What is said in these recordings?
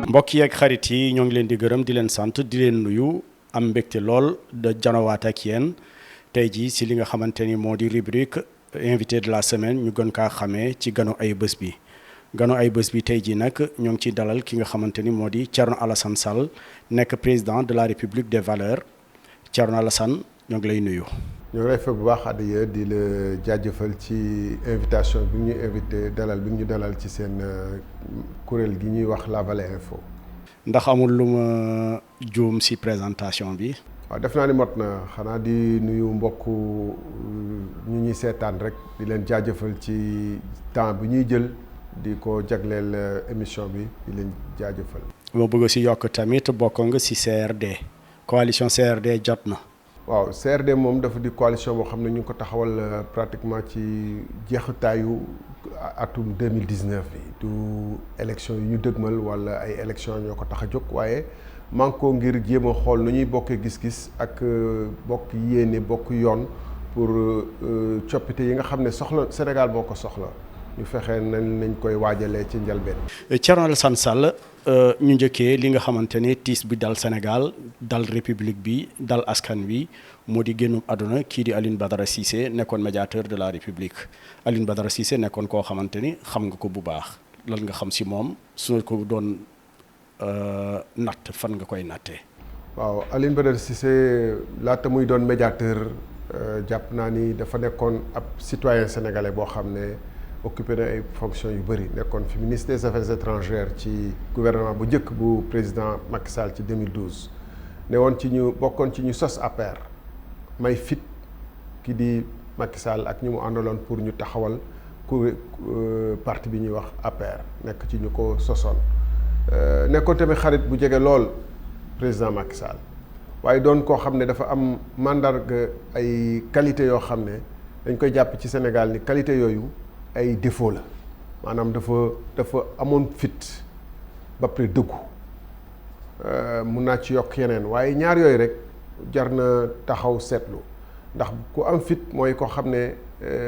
mbokk yeeg xarit yi ñoo ngi leen di gërëm di leen sant di leen nuyu am mbégte lool de janowaat ak yéen tey jii si li nga xamante ni moo di rubrique invité de la semaine ñu gën kaa xamee ci ganu ay bés bi ganu ay bés bi tey jii nag ñoo ngi ciy dalal ki nga xamante ni moo di Thierno Alassane Sall nekk président de la République des valeurs Thierno Alassane ñoo ngi lay nuyu. ñoo ngi lay fekk bu baax Adiya di la jaajëfal ci invitation bi ñu invité dalal bi ñu dalal ci seen kuréel gi ñuy wax La Vallée Info. ndax amul lu ma juum si présentation bi. waaw def naa ni mot na xanaa di nuyu mbokk ñu ñuy seetaan rek di leen jaajëfal ci temps bi ñuy jël di ko jagleel émission bi di leen jaajëfal. moo bëgg si yokk tamit bokk nga si CRD coalition CRD jot na. waaw CRD moom dafa di coalition boo xam ne ñu ngi ko taxawal pratiquement ci jeexitaayu atum 2019 bi du élection yi ñu dëgmal wala ay élection ñoo ko tax a jóg waaye man ko ngir jéem a xool nu ñuy bokkee gis-gis ak bokk yéene bokk yoon pour coppite yi nga xam ne soxla Sénégal boo ko soxla ñu fexe nañ koy waajalee ci njëlbeen. Thierno Alassane Sall ñu njëkkee li nga xamante ne tiis bi dal Sénégal dal république bi dal askan wi moo di génnum àdduna kii di Alioune Badara Cissé nekkoon médiateur de la république Alioune Badara Cissé nekkoon koo xamante ni xam nga ko bu baax lan nga xam si moom su ko doon natt fan nga koy nattee. waaw Alioune Badara Cissé laata muy doon médiateur jàpp naa ni dafa nekkoon ab citoyen sénégalais boo xam ne occupé na ay fonctions yu bëri nekkoon fi ministre des affaires étrangères ci gouvernement bu njëkk bu président Macky Sall ci 2012 ne woon ci ñu bokkoon ci ñu sos APR may fit ki di Macky Sall ak ñu mu àndaloon pour ñu taxawal parti bi ñuy wax APR nekk ci ñu ko sosoon nekkoon tamit xarit bu jege lool président Macky Sall waaye doon koo xam ne dafa am mandarga ay qualité yoo xam ne dañ koy jàpp ci Sénégal ni qualité yooyu ay défaut la maanaam dafa amoon fit ba pare dëggu mun naa ci yokk yeneen waaye ñaar yooyu rek jar na taxaw seetlu ndax ku am fit mooy koo xam ne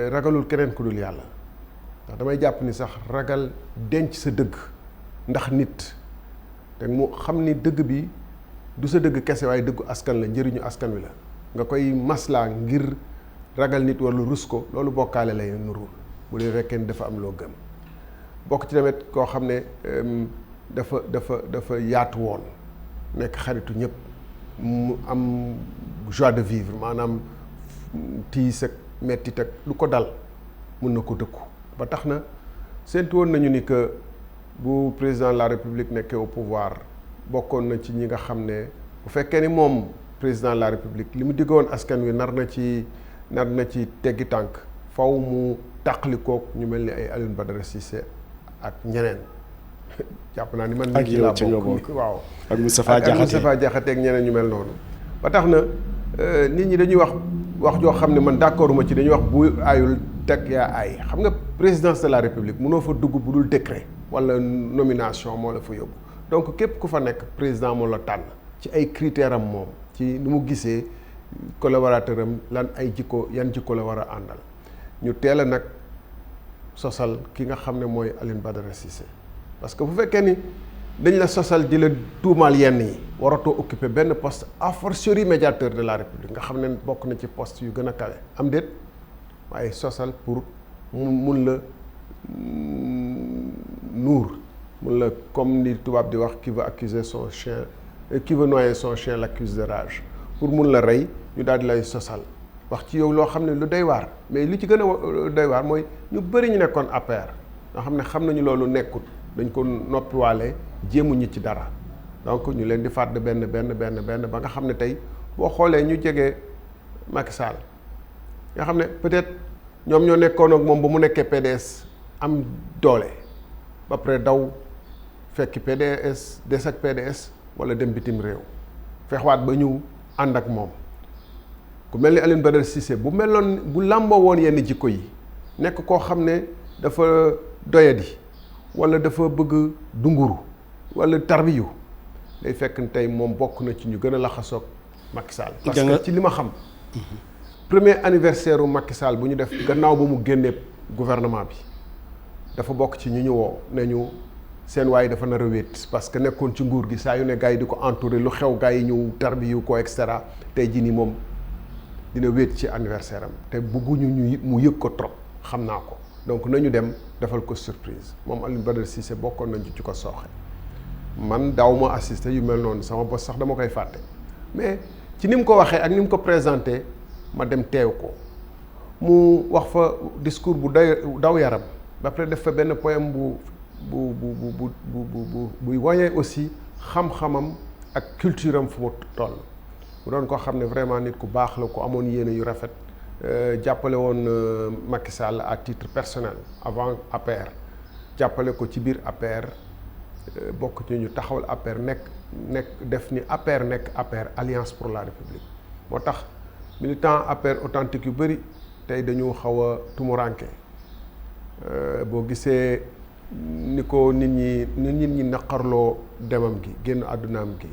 ragalul keneen ku dul yàlla ndax damay jàpp ni sax ragal denc sa dëgg ndax nit te mu xam ni dëgg bi du sa dëgg kese waaye dëggu askan la njëriñu askan wi la nga koy maslaa ngir ragal nit wala rus ko loolu bokkaale lay nuru bu dee fekkee ni dafa am loo gëm bokk ci tamit koo xam ne dafa yaatu woon nekk xaritu ñëpp mu am joie de vivre maanaam tiis ak mettit ak lu ko dal mun na ko dëkku ba tax na séntu woon nañu ni que bu président de la république nekkee au pouvoir bokkoon na ci ñi nga xam ne bu fekkee ni moom président de la république li mu diggoon askan wi nar na ci teggi tànk faw mu tàqalikook ñu mel ni ay Alioune Badara Cissé ak ñeneen jàpp naa ni man mii ci laa bokk waaw ak Moustapha Diakhaté ak ñeneen ñu mel noonu ba tax na nit ñi dañuy wax joo xam ne man d'accorduma ci dañuy wax bu aayul teg yaa aay xam nga présidence de la république mënoo fa dugg bu dul décret wala nomination moo la fa yóbbu donc képp ku fa nekk président moo la tànn ci ay critères am moom ci ni mu gisee collaborateur am yan jikko la war a àndal ñu teel a nag sosal ki nga xam ne mooy Alioune Badara Cissé parce que bu fekkee ni dañ la sosal di la tuumaal yenn yi waratoo occuper benn poste a fortiori médiateur de la république nga xam ne bokk na ci poste yu gën a kawe am déet waaye sosal pour mun la nuur mun la comme ni tubaab di wax qui veut accuser son chien qui veut noyer son chien l'accuse de rage pour mun la rey ñu daal di lay sosal wax ci yow loo xam ne lu doy waar mais li ci gën a doy waar mooy ñu bëri ñu nekkoon APR nga xam ne xam nañu loolu nekkul dañ ko noppiwaale jéemuñu ci dara donc ñu leen di fàdd benn ba nga xam ne tey boo xoolee ñu jege Macky Sall nga xam ne peut-être ñoom ñoo nekkoon ak moom ba mu nekkee PDS am doole ba pare daw fekki PDS des ak PDS wala dem bitim réew fexwaat ba ñëw ànd ak moom ku mel ni Alioune Badara Cissé bu làmboo woon yenn jikko yi nekk koo xam ne dafa doyadi wala dafa bëgg dunguru wala tarbiyu day fekk tey moom bokk na ci ñu gën a laxasoog Macky Sall parce que ci li ma xam premier anniversaire u Macky Sall bu ñu def gannaaw ba mu génnee gouvernement bi dafa bokk ci ñu woo ne ñu seen waay dafa nar a wéet parce que nekkoon ci nguur gi saa yu ne gars yi di ko entouré lu xew gars yi ñëw tarbiyu ko et cetera tey jii nii moom dina wéet ci anniversaire am te bëgguñu ñu mu yëg ko trop xam naa ko donc nañu dem defal ko surprise moom Alioune Badara Cissé bokkoon nañu ci ko sooxe man daaw ma assisté yu mel noonu sama bos sax dama koy fàtte mais ci ni mu ko waxee ak ni mu ko présenté ma dem teew ko mu wax fa discours bu daw yaram ba pare def fa benn poème buy woyee aussi xam-xamam ak culture am fu mu toll mu doon koo xam ne vraiment nit ku baax la ku amoon yéene yu rafet jàppale woon Macky Sall à titre personnel avant APR jàppale ko ci biir APR bokk ci ñu taxawal APR nekk def ni APR nekk APR Alliance pour la République moo tax militant APR authentique yu bëri tey dañu xaw a tumuranke boo gisee ni ko nit ñi naqarloo demam gi génn àddunaam gi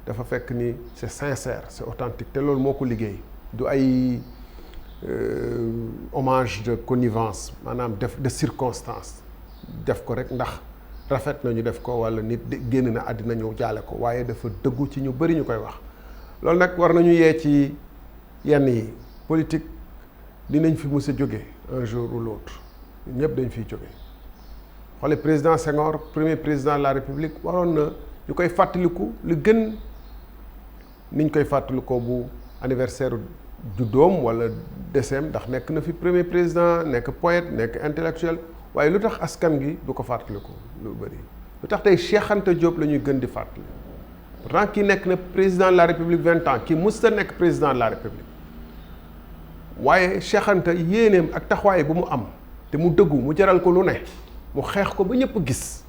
dafa fekk ni c'est sincère c'est authentique te loolu moo ko liggéey du ay hommage de connivence maanaam def de circonstance def ko rek ndax rafet na ñu def ko walla nit génn na àddina ñu jaale ko waaye dafa dëggu ci ñu bëri ñu koy wax loolu nag war nañu yee ci yenn yi politique dinañ fi mës a jóge un jour ou l'autre ñëpp dañ fiy jóge xoole président Senghor premier président de la République waroon na ñu koy fàttaliku lu gën niñ koy fàttalikoo bu anniversaire juddoom wala décès ndax nekk na fi premier président nekk poète nekk intellectuel waaye lu tax askan gi du ko fàttaliku lu bëri lu tax tey Cheikh Anta Diop la ñuy gën di fàttali pourtant kii nekk na président de la République 20 ans kii musta nekk président de la République waaye Cheikh Anta yéeneem ak taxawaay bu mu am te mu dëggu mu jaral ko lu ne mu xeex ko ba ñëpp gis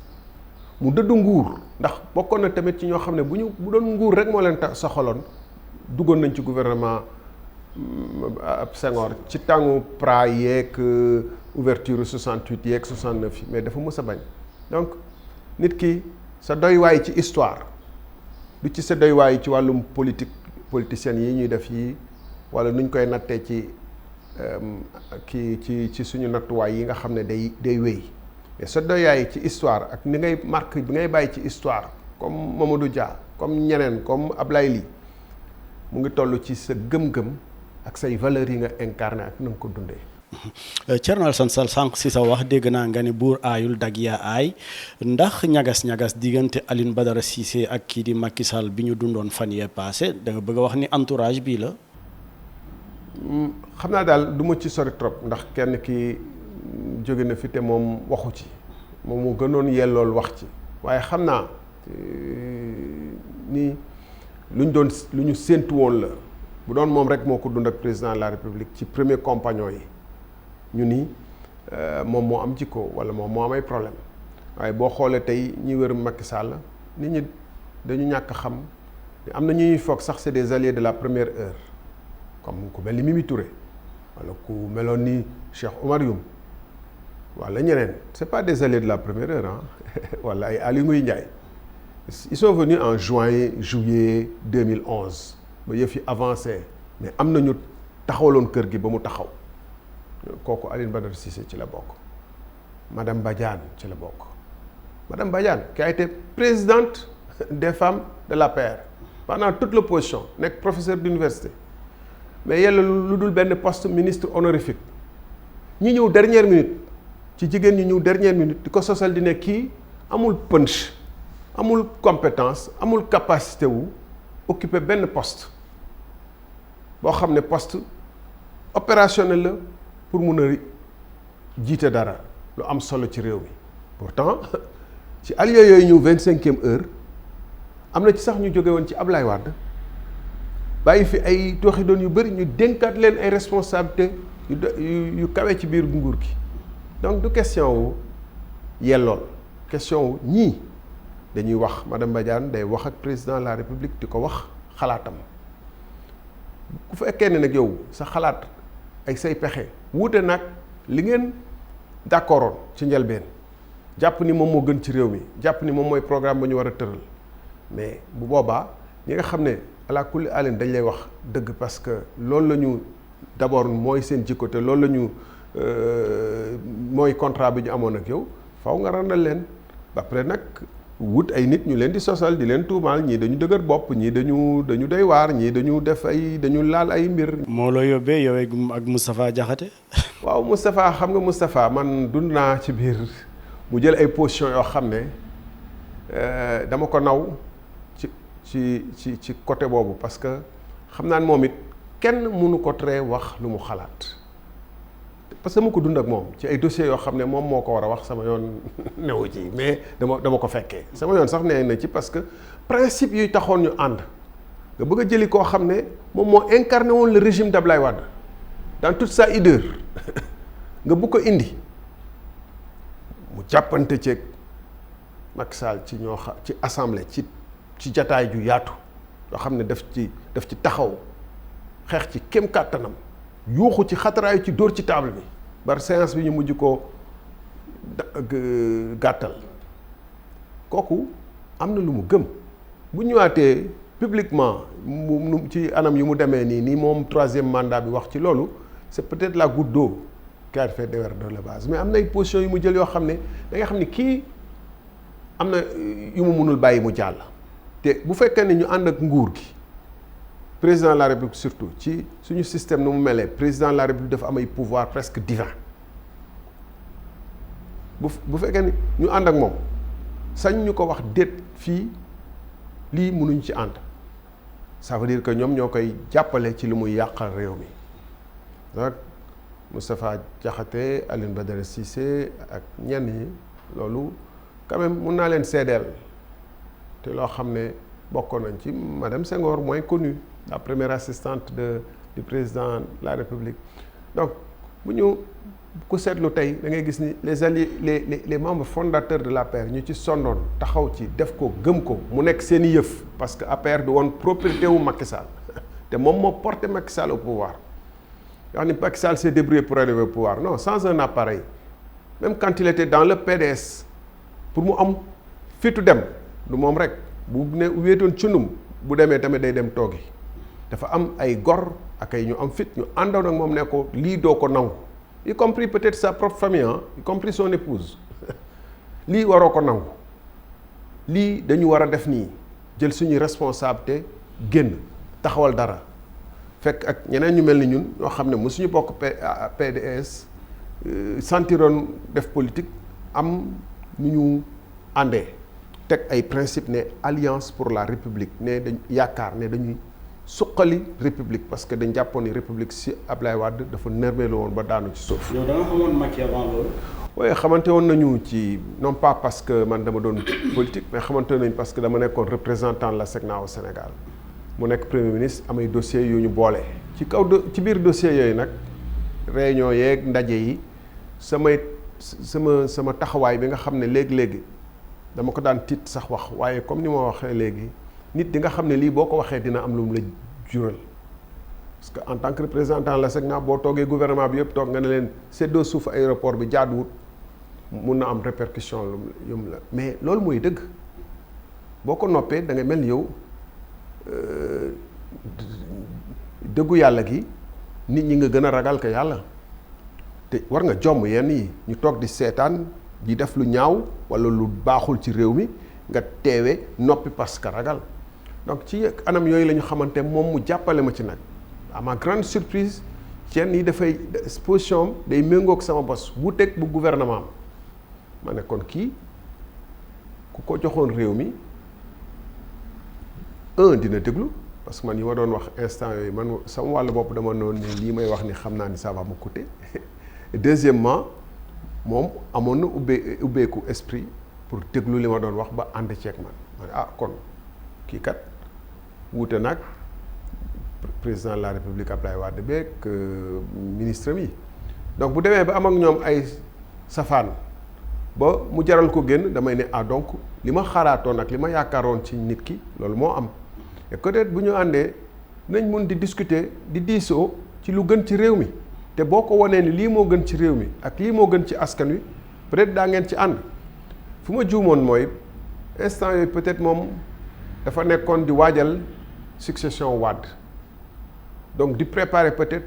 mu dëddu nguur ndax bokkoon na tamit ci ñoo xam ne bu doon nguur rek moo leen soxaloon duggoon nañ ci gouvernement ab Senghor ci tàngu pra yeeg ouverture 68 yeeg 69 yi mais dafa mës a bañ donc nit ki sa doywaay ci histoire du ci sa doywaay ci wàllum politiciens yi ñuy def yi wala nuñ koy nattee ci suñu nattuwaay yi nga xam ne day wéy mais sa doyaay ci histoire ak ni ngay marque bi ngay bàyyi ci histoire comme Mamadou Dia comme ñeneen comme Ablaye Ly mu ngi toll ci sa gëm-gëm ak say valeurs yi nga incarné ak na nga ko dundee. Thierno Alassane Sall sànq si sa wax dégg naa nga ne buur aayul dag yaa aay ndax ñagas-ñagas diggante Alioune Badara Cissé ak kii di Macky Sall bi ñu dundoon fan yee passé da nga bëgg a wax ni entourage bii la. xam naa daal du ma ci sori trop ndax kenn ki jóge na fi te moom waxu ci moom mu gënoon yellool wax ci waaye xam naa ni lu ñu séentu woon la bu doon moom rek moo ko dund ak président de la République ci premier compagnon yi ñu ni moom moo am jikko walla moom moo am ay problème waaye boo xoolee tey ñi wër Macky Sall nit ñi dañu ñàkk xam am na ñuy foog sax c'est des alliés de la première heure comme ku mel ni Mimi Touré walla ku meloon ni Cheikh Oumar Youm walla ñeneen c'est pas des alliés de la première heure ah walla ay Aly Ngouille Ndiaye ils sont venus en juillet 2011 ba yëf yi avancé mais am na ñu taxawaloon kër gi ba mu taxaw kooku Alioune Badara Cissé ci la bokk madame Badiane ci la bokk madame Badiane qui a été présidente des femmes de l'APR pendant toute l'opposition nekk professeur d'université mais yàlla lu dul benn poste ministre honorifique ñi ñëw dernière minute ci jigéen ñi ñëw dernière minute di ko sosal di ne kii amul punch amul compétence amul capacité wu occuper benn poste boo xam ne poste opérationnel la pour mun a jiite dara lu am solo ci réew mi pourtant ci alliés yooyu ñëw 25e heure am na ci sax ñu jóge woon ci Ablaye Wade bàyyi fi ay tooxi doon yu bëri ñu dénkaat leen ay responsabilités yu kawe ci biir nguur gi donc du question wu yellool question wu ñii dañuy wax madame Badiane day wax ak président de la République di ko wax xalaatam ku fekkee ne nag yow sa xalaat ay say pexe wuute nag li ngeen d'accordoon ci njëlbeen jàpp ni moom moo gën ci réew mi jàpp ni moom mooy programme ba ñu war a tëral mais bu boobaa ñi nga xam ne ala kulli alin dañ lay wax dëgg parce que loolu la ñu d'abord mooy seen jikko te loolu la ñu mooy contrat bi ñu amoon ak yow faw nga randal leen après nag wut ay nit ñu leen di sosal di leen tuumaal ñii dañu dëgër bopp ñii dañu doy waar ñii dañu def dañu laal ay mbir. moo la yóbbee yow ak Moustapha Diakhaté. waaw Moustapha xam nga Moustapha man dund naa ci biir mu jël ay position yoo xam ne dama ko naw ci côté boobu parce que xam naa ne moom it kenn mënu ko tere wax lu mu xalaat parce que dama ko dund ak moom ci ay dossiers yoo xam ne moom moo ko war a wax sama yoon newu ci mais dama ko fekkee sama yoon sax nee na ci parce que principe yuy taxoon ñu ànd nga bëgg a jëli koo xam ne moom moo incarné woon le régime d'Ablaye Wade dans toute sa hideur nga bëgg ko indi mu jàppante ceeg Macky Sall ci assemblée ci jataay ju yaatu yoo xam ne daf ci taxaw xeex ci kem kàttanam yuuxu ci xataraayu ci dóor ci table bi bar séance bi ñu mujj ko gàttal kooku am na lu mu gëm bu ñëwaatee publiquement mu ci anam yu mu demee nii moom troisième mandat bi wax ci loolu c'est peut-être la goutte d'eau qui a fait déborder le vase mais am na ay positions yu mu jël yoo xam ne da nga xam ne kii am na yu mu mënul bàyyi mu jàll te bu fekkee ne ñu ànd ak nguur gi président de la République surtout ci suñu système nu mu melee président de la République dafa am ay pouvoir presque divin bu fekkee ni ñu ànd ak moom sañ ñu ko wax déet fii lii mënuñ ci ànd ça veut dire que ñoom ñoo koy jàppale ci lu muy yàqal réew mi donc Moustapha Diakhaté Alioune Badara Cissé ak ñenn ñi loolu quand même mun naa leen seedeel te loo xam ne bokkoon nañ ci madame Senghor moins connue la première assistante du président de la République donc bu ñu ku seetlu tey da ngay gis ni les alliés les membres fondateurs de l'APR ñu ci sonnoon taxaw ci def ko gëm ko mu nekk seen i yëf parce que APR du woon propriété wu Macky Sall te moom moo porté Macky Sall au pouvoir yoo xam ni Macky Sall s'est débrouillé pour arriver au pouvoir non sans un appareil même quand il était dans le PDS pour mu am fitu dem du moom rek bu ne wéetoon cundum bu demee tamit day dem toogi dafa am ay gor ak ay ñu am fit ñu àndoon ak moom ne ko lii doo ko nangu y compris peut-être sa propre famille y compris son épouse lii waroo ko nangu lii dañu war a def nii jël suñuy responsabilité génn taxawal dara fekk ak ñeneen ñu mel ni ñun ñoo xam ne mosuñu bokk PDS sentiroon def politique am nu ñu àndee teg ay principe ne alliance pour la république ne dañ yaakaar ne dañuy suqali république parce que dañ jàppoon ni république si Ablaye Wade dafa nërmeelu woon ba daanu ci suuf. yow da nga xamoon Macky avant loolu. oui xamante woon nañu ci non pas parce que man dama doon politique mais xamante nañu parce que dama nekkoon représentant de la SECNA au Sénégal mu nekk premier ministre amay dossiers yu ñu boole. ci kaw ci biir dossiers yooyu nag réunion yeeg ndaje yi sama taxawaay bi nga xam ne léegi-léegi dama ko daan tiit sax wax waaye comme ni ma waxee léegi. nit di nga xam ne lii boo ko waxee dina am lu mu la jural parce que en tant que représentant la SECNA boo toogee gouvernement bi yëpp toog nga ne leen séddoo suuf aéroport bi jaaduwut mun na am répercussion yum la mais loolu mooy dëgg boo ko noppee da nga mel ni yow dëggu yàlla gi nit ñi nga gën a ragal que yàlla te war nga jomm yenn yi ñu toog di seetaan di def lu ñaaw walla lu baaxul ci réew mi nga teewe noppi parce que ragal donc ci anam yooyu la ñu xamante moom mu jàppale ma ci nag à ma grande surprise yenn yi dafay position day méngoog sama bos bu teg bu gouvernement ma ne kon kii ku ko joxoon réew mi dina déglu parce que man yi ma doon wax instant yooyu man sama wàllu bopp dama noonu ne lii may wax ni xam naa ni ça va me coûter deuxièmement moom amoon na ubbeeku esprit pour déglu li ma doon wax ba ànd ceeg man kon kii kat wuute nag président de la république Abdoulaye Wade beeg ministre mi donc bu demee ba am ak ñoom ay safaan ba mu jaral ko génn damay ne donc li ma xalaatoon ak li ma yaakaaroon ci nit ki loolu moo am et peut-être bu ñu àndee nañ mun di discuter di diisoo ci lu gën ci réew mi te boo ko wanee ni lii moo gën ci réew mi ak lii moo gën ci askan wi peut-être daa ngeen ci ànd fu ma juumoon mooy instant yooyu peut-être moom dafa nekkoon di waajal succession Wade donc di préparer peut-être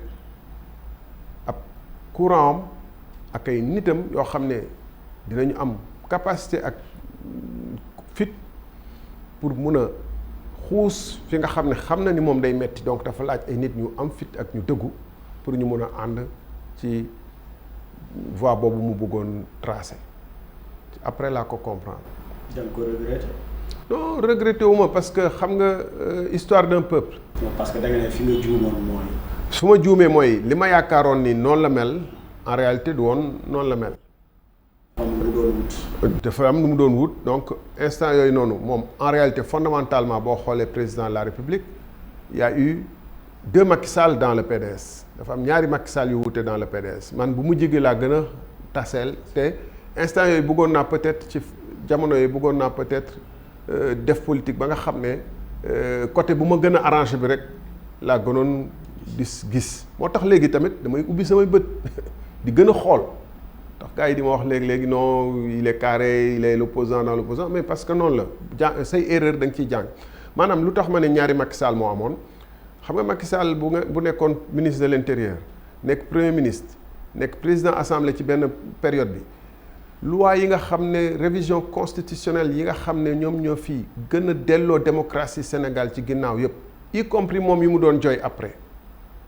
ab courant am ak ay nitam yoo xam ne dinañu am capacité ak fit pour mun a xuus fi nga xam na ni moom day metti donc dafa laaj ay nit ñu am fit ak ñu dëggu pour ñu mun a ànd ci voie boobu mu bëggoon tracé après laa ko comprendre. da nga ko regretté. non regretté wu ma parce que xam nga histoire d'un peuple. non parce que da nga ne fi nga juumoon mooy. su ma juumee mooy li ma yaakaaroon ni noonu la mel en réalité du woon noonu la mel. dafa am nu mu doon wut donc instant yooyu noonu moom en réalité fondamentalement boo xoolee président de la République il y a eu 2 Macky Sall dans le PDS dafa am ñaari Macky Sall yu wute dans le PDS man bu mujj gi laa gën a taseel te instant yooyu bëggoon naa peut-être ci jamono yooyu bëggoon naa peut-être def politique ba nga xam ne côté bu ma gën a arrangé bi rek laa gënoon di gis moo tax léegi tamit damay ubbi samay bët di gën a xool ndax gars yi di ma wax léegi non il est carré il est l'opposant dans l'opposant mais parce que noonu la say erreur da nga ciy jàng maanaam lu tax ma ne ñaari Macky Sall moo amoon xam nga Macky Sall bu nekkoon ministre de l'intérieur nekk premier ministre nekk président assemblée ci benn période bi loi yi nga xam ne révision constitutionnelle yi nga xam ne ñoom ñoo fi gën a delloo démocratie Sénégal ci ginnaaw yépp y compris moom yi mu doon jooy après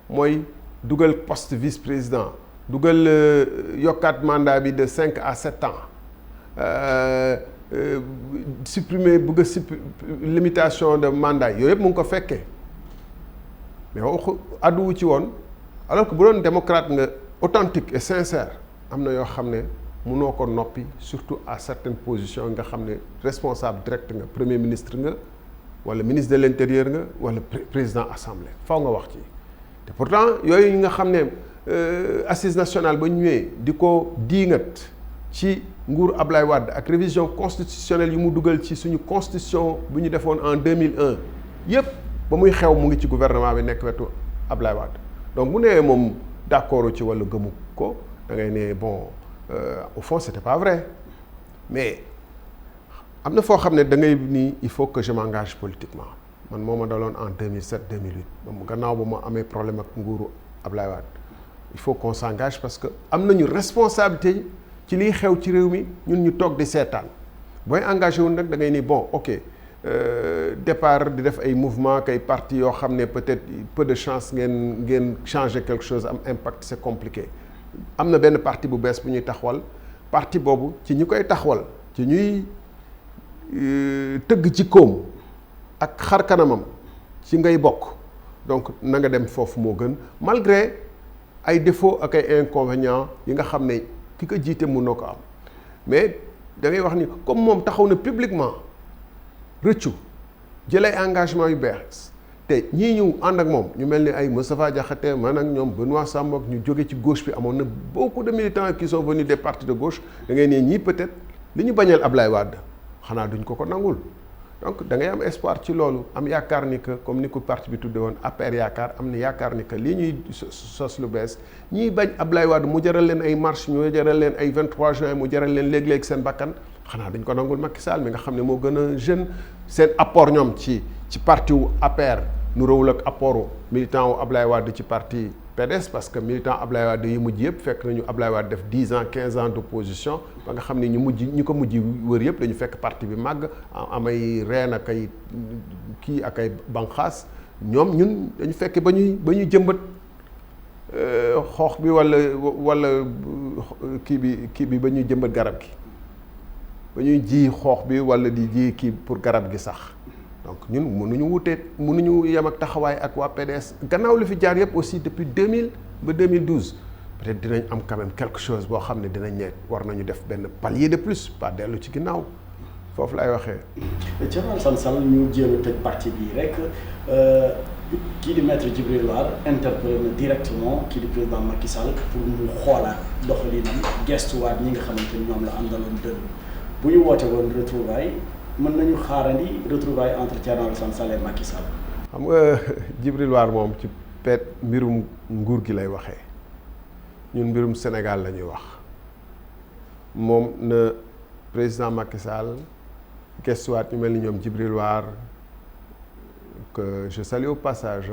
mooy dugal poste vice-président dugal yokkaat mandat bi de 5 à 7 ans supprimer bëgg a limitation de mandat yooyu yëpp mu ngi ko fekkee mais waxu àdduwu ci woon alors que bu doon démocrate nga authentique et sincère am na yoo xam ne mënoo ko noppi surtout à certaines positions nga xam ne responsable direct nga premier ministre nga wala ministre de l'intérieur nga wala président assemblée faw nga wax ci te pourtant yooyu nga xam ne assise nationale ba ñëwee di ko diingat ci nguur Ablaye Wade ak révision constitutionnelle yi mu dugal ci suñu constitution bu ñu defoon en 2001 yépp ba muy xew mu ngi ci gouvernement bi nekk wetu Ablaye Wade donc bu nee moom d'accord ci wala gëmu ko da ngay ne bon au fond c'était pas vrai mais am na foo xam ne da ngay ni il faut que je m'engage politiquement man moo ma daloon en 2007 2008 ba mu gannaaw ba ma amee problème ak nguuru Ablaye Wade il faut qu'on s'engage parce que am nañu responsabilité ci liy xew ci réew mi ñun ñu toog di seetaan booy engagé wu nag da ngay ni bon ok départ di def ay mouvement kay parti yoo xam ne peut-être peu de chance ngeen changer quelque chose am impact c'est compliqué am na benn parti bu bees bu ñuy taxawal parti boobu ci ñi koy taxawal ci ñuy tëgg ci koom ak xar kanamam ci ngay bokk donc na nga dem foofu moo gën malgré ay défauts ak ay inconvénients yi nga xam ne ki ko jiite mun na ko am mais da ngay wax ni comme moom taxaw na publiquement rëccu jëlay engagement yu bees te ñii ñu ànd ak moom ñu mel ni ay Moustapha Diakhaté man ak ñoom Benoît Sambou ak ñu jóge ci gauche bi amoon na beaucoup de militants qui sont venus des partis de gauche da ngay ne ñii peut-être li ñu bañal Ablaye Wade xanaa duñ ko nangul donc da ngay am espoir ci loolu am yaakaar ni que comme ni ko parti bi tudde woon APR yaakaar am na yaakaar ni que lii ñuy sos lu bees ñiy bañ Ablaye Wade mu jaral leen ay marche mu jaral leen ay 23 juin mu jaral leen léeg-léeg seen bakkan xanaa duñ ko nangul Macky Sall mi nga xam ne moo gën a jeune seen apport ñoom ci parti wu APR nu rawul ak apportu militant wu Ablaye Wade ci parti PDS parce que militant Ablaye Wade yi mujj yëpp fekk nañu Ablaye Wade def 10 ans 15 ans d'opposition ba nga xam ne ñi ko mujj wër yëpp dañu fekk parti bi màgg amay reen ak ay kii ak ay banqaas ñoom ñun dañu fekk ba ñuy jëmbat xoox bi wala kii bi ba ñuy jëmbat garab gi ba ñuy ji xoox bi wala di ji kii pour garab gi sax donc ñun mënuñu yem ak taxawaay ak waa PDS gannaaw li fi jaar yëpp aussi depuis 2000 ba 2012 peut-être dinañ am quand même quelque chose boo xam ne dinañ ne war nañu def benn palier de plus pas dellu ci ginnaaw foofu lay waxee. Thierno Alassane Sall ñu jéem a tëj parti bi rek kii di maître Djibril War interpellé na directement kii di président Macky Sall pour mu xoolaat doxalinam gestuwaat ñi nga xamante ni ñoom la àndaloon dëgg bu ñu woote woon retrouvailles mën nañu xaarandi retrouvailles entre Thierno Alassane Sall et Macky Sall. xam nga Djibril War moom ci mbirum nguur gi lay waxee ñun mbirum Sénégal la ñuy wax moom na président Macky Sall gestuwaat ñu mel ni ñoom Djibril War que je salue au passage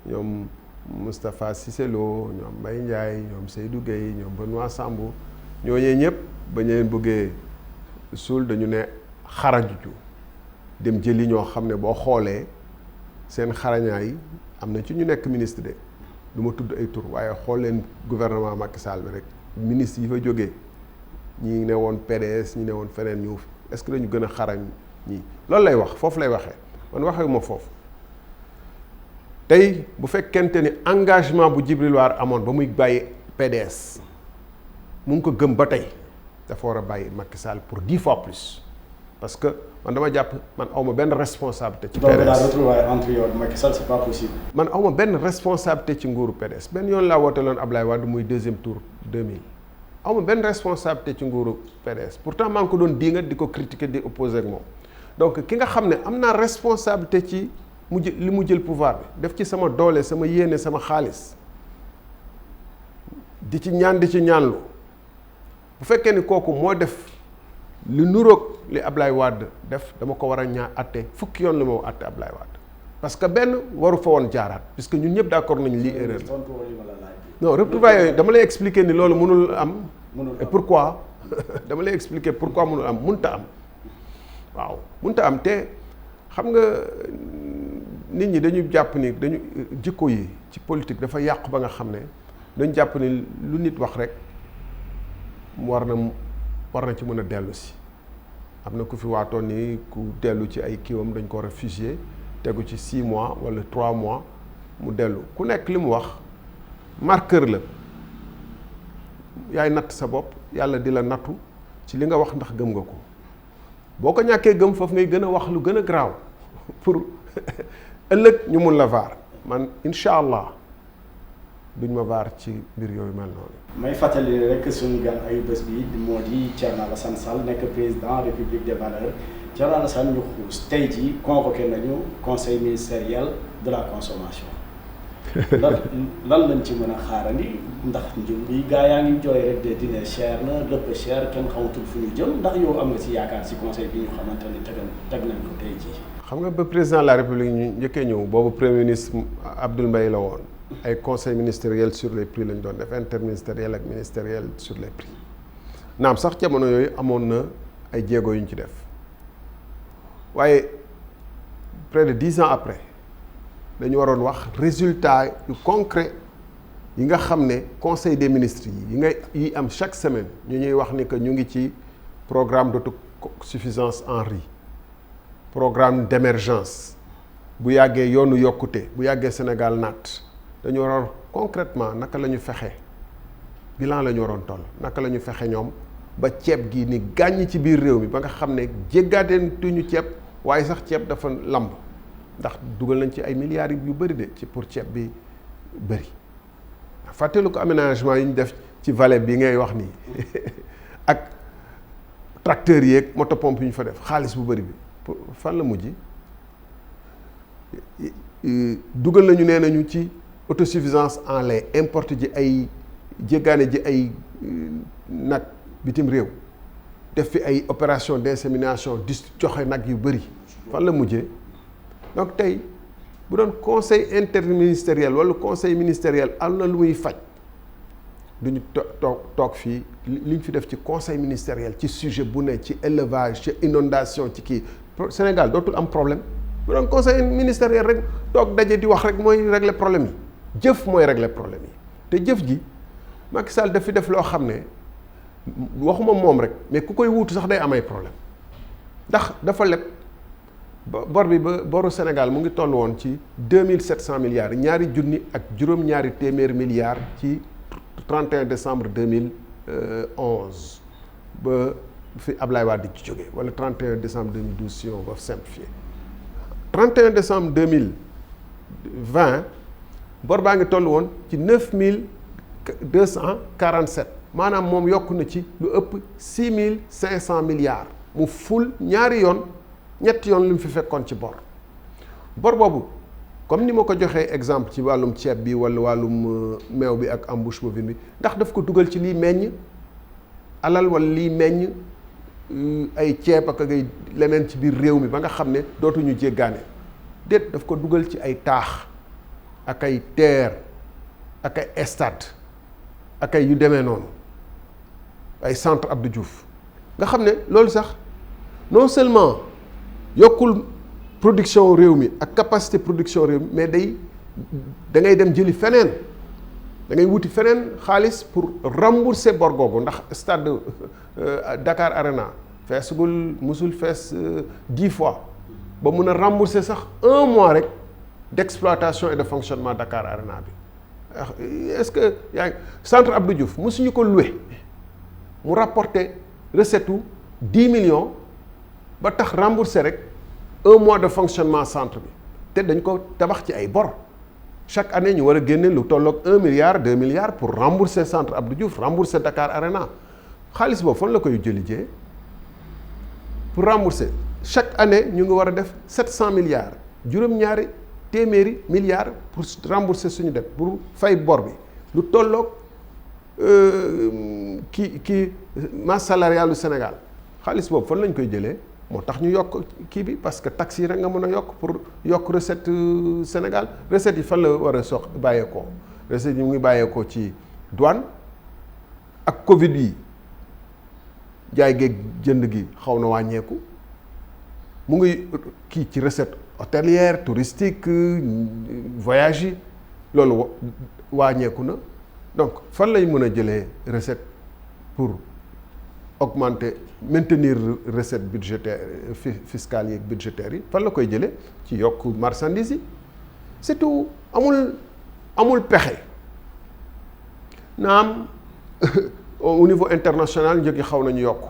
ñoom Moustapha Cissé Lo ñoom Mbaye Ndiaye ñoom Seydou Gueye ñoom Benoît Sambou ñooñee ñëpp ba ñu leen bëggee suul dañu ne xarajuju dem jëli ñoo xam ne boo xoolee seen xarañaay am na ci ñu nekk ministre de du ma tudd ay tur waaye xool leen gouvernement Macky Sall bi rek ministre yi fa jógee ñi ne woon PDS ñi ne woon feneen ñu est-ce que dañu gën a xarañ ñii loolu lay wax foofu lay waxee man waxee ma foofu tey bu fekkente ni engagement bu Djibril War amoon ba muy bàyyi PDS mu ngi ko gëm ba tey dafa war a bàyyi Macky Sall pour 10 fois plus parce que man dama jàpp man awma benn responsabilité ci PDS. donc la retrouvaille entre yow ak Macky Sall c'est pas possible. man awma benn responsabilité ci nguuru PDS benn yoon laa woote loon Ablaye Wade muy deuxième tour 2000 awma benn responsabilité ci nguuru PDS pourtant maa ngi ko doon diingat di ko critiquer di opposer ak moom donc ki nga xam ne am naa responsabilité ci li mu jël pouvoir bi def ci sama doole sama yéene sama xaalis di ci ñaanlu bu fekkee ni kooku moo def lu nuroog li Ablaye Wade def dama ko war a atte fukki yoon la moo atte Ablaye Wade parce que benn waru fa woon jaaraat puisque ñun ñëpp d'accord nañu lii erreur la non retrouvailles yooyu dama lay expliquer ni loolu mënul am et pourquoi dama lay expliquer pourquoi mënul am mënta am waaw mënta am te xam nga nit ñi dañu jàpp ni dañu jikko yi ci politique dafa yàqu ba nga xam ne dañu jàpp ni lu nit wax rek war na ci mën a dellu si am na ku fi waatoon ni ku dellu ci ay kiiwam dañ ko réfugié tegu ci 6 mois wala 3 mois mu dellu ku nekk li mu wax marqueur la yaay natt sa bopp yàlla di la nattu ci li nga wax ndax gëm nga ko boo ko ñàkkee gëm foofu ngay gën a wax lu gën a garaaw pour ëllëg ñu mun la vaar man incha allah duñ ma vaar ci mbir yooyu mel noonu. may fàttali rek suñu gan ayu bés bi moo di Thierno Alassane Sall nekk président République des valeurs Thierno Alassane ñu xuus tey jii convoqué nañu conseil ministériel de la consommation lan lañ ci mën a xaarandi ndax njum bi gaa yaa ngi jooy rek de dîner cher na lépp cher kenn xamatul fu ñu jëm ndax yow am nga ci yaakaar ci conseil bi ñu xamante ne teg nañ ko tey jii. xam nga ba président de la république ñu njëkkee ñëw boobu premier ministre Abdoul Mbaye la woon ay conseil ministériel sur les prix lañ doon def interministériel ak ministériel sur les prix naam sax jamono yooyu amoon na ay jéego yu ñu ci def waaye près de 10 ans après dañu waroon wax résultat yu concret yi nga xam ne conseil des ministres yi am chaque semaine ñu ñuy wax ni que ñu ngi ci programme d'autosuffisance en riz programme d'émergence bu yàggee yoonu yokkute bu yàggee Sénégal naat dañu waroon concrètement naka la ñu fexe bilan la ñu waroon toll naka la ñu fexe ñoom ba ceeb gi ni gàññ ci biir réew mi ba nga xam ne jéggaateetuñu ceeb waaye sax ceeb dafa lamb ndax dugal nañ ci ay milliards yu bëri de ci pour ceeb bi bëri fàttelu ko aménagement yi ñu def ci vallée bi ngay wax nii ak tracteurs yeeg motopompe yi ñu fa def xaalis bu bëri bi fan la mujj dugal nañu nee nañu ci autosuffisance en lait importe ji ay jéggaane ji ay nag bitim réew def fi ay opération d'insémination di joxe nag yu bëri fan la mujjee donc tey bu doon conseil interministériel wala conseil ministériel am na lu muy faj duñu toog fii li ñu fi def ci conseil ministériel ci sujet bu ne ci élevage ci inondation ci kii Sénégal dootul am problème bu doon conseil ministériel rek toog daje di wax rek mooy régler problème yi jëf mooy régler problème yi te jëf ji Macky Sall daf fi def loo xam ne waxuma moom rek mais ku koy wuutu sax day am ay problème ndax dafa leb bor bi ba boru Sénégal mu ngi toll woon ci 2700 milliards ñaari junni ak juróom-ñaari téeméeri milliards ci 31 décembre 2011 ba fi Ablaye Wade ci jógee wala 31 décembre 2012 si on va simplifier 31 décembre 2020 bor baa ngi toll woon ci 9247 maanaam moom yokk na ci lu ëpp 6500 milliards mu ful ñaari yoon ñetti yoon lu mu fi fekkoon ci bor boobu comme ni ma ko joxee exemple ci wàllum ceeb bi wala wàllum meew bi ak embouche bovine bi ndax daf ko dugal ci liy meññ alal wala liy meññ ay ceeb ak ay leneen ci biir réew mi ba nga xam ne dootuñu jéggaane déet daf ko dugal ci ay taax ak ay terre ak ay stade ak ay yu demee noonu ay centre Abdou Diouf nga xam ne loolu sax non seulement yokkul production réew mi ak capacité production réew mi mais da ngay dem jëli feneen da ngay wuti feneen xaalis pour rembourser bor googu ndax stade Dakar Arena feesagul musul fees 10 fois ba mun a rembourser sax 1 mois rek d'exploitation et de fonctionnement Dakar Arena bi est-ce que centre Abdou Diouf musuñu ko loué mu rapporter recette u 10 millions ba tax rembourser rek 1 mois de fonctionnement centre bi te dañ ko tabax ci ay bor chaque année ñu war a génne lu tolloog 1 milliard 2 milliards pour rembourser centre Abdou Diouf rembourser Dakar Arena xaalis boobu fan la koy jëli jee pour rembourser chaque année ñu ngi war a def 700 milliards juróom-ñaari téeméeri milliards pour rembourser suñu dette pour fay bor bi lu tolloog kii masse salariale du Sénégal xaalis boobu fan lañ koy jëlee moo tax ñu yokk kii bi parce que taxes yi rek nga mën a yokk pour yokk recette Sénégal recette yi fan la war a bàyyeekoo recette yi mu ngi bàyyeekoo ci douane ak Covid yi jaay géeg jënd gi xaw na wàññeeku mu ngi kii ci recette hôtelière touristique voyage yi loolu wàññeeku na donc fan lay mën a jëlee recette pour augmenter maintenir recette budgétaire fiscale yi ak budgétaire yi fan la koy jëlee ci yokk marchandise yi c'est tout amul pexe naam au niveau international njëg yi xaw nañu yokk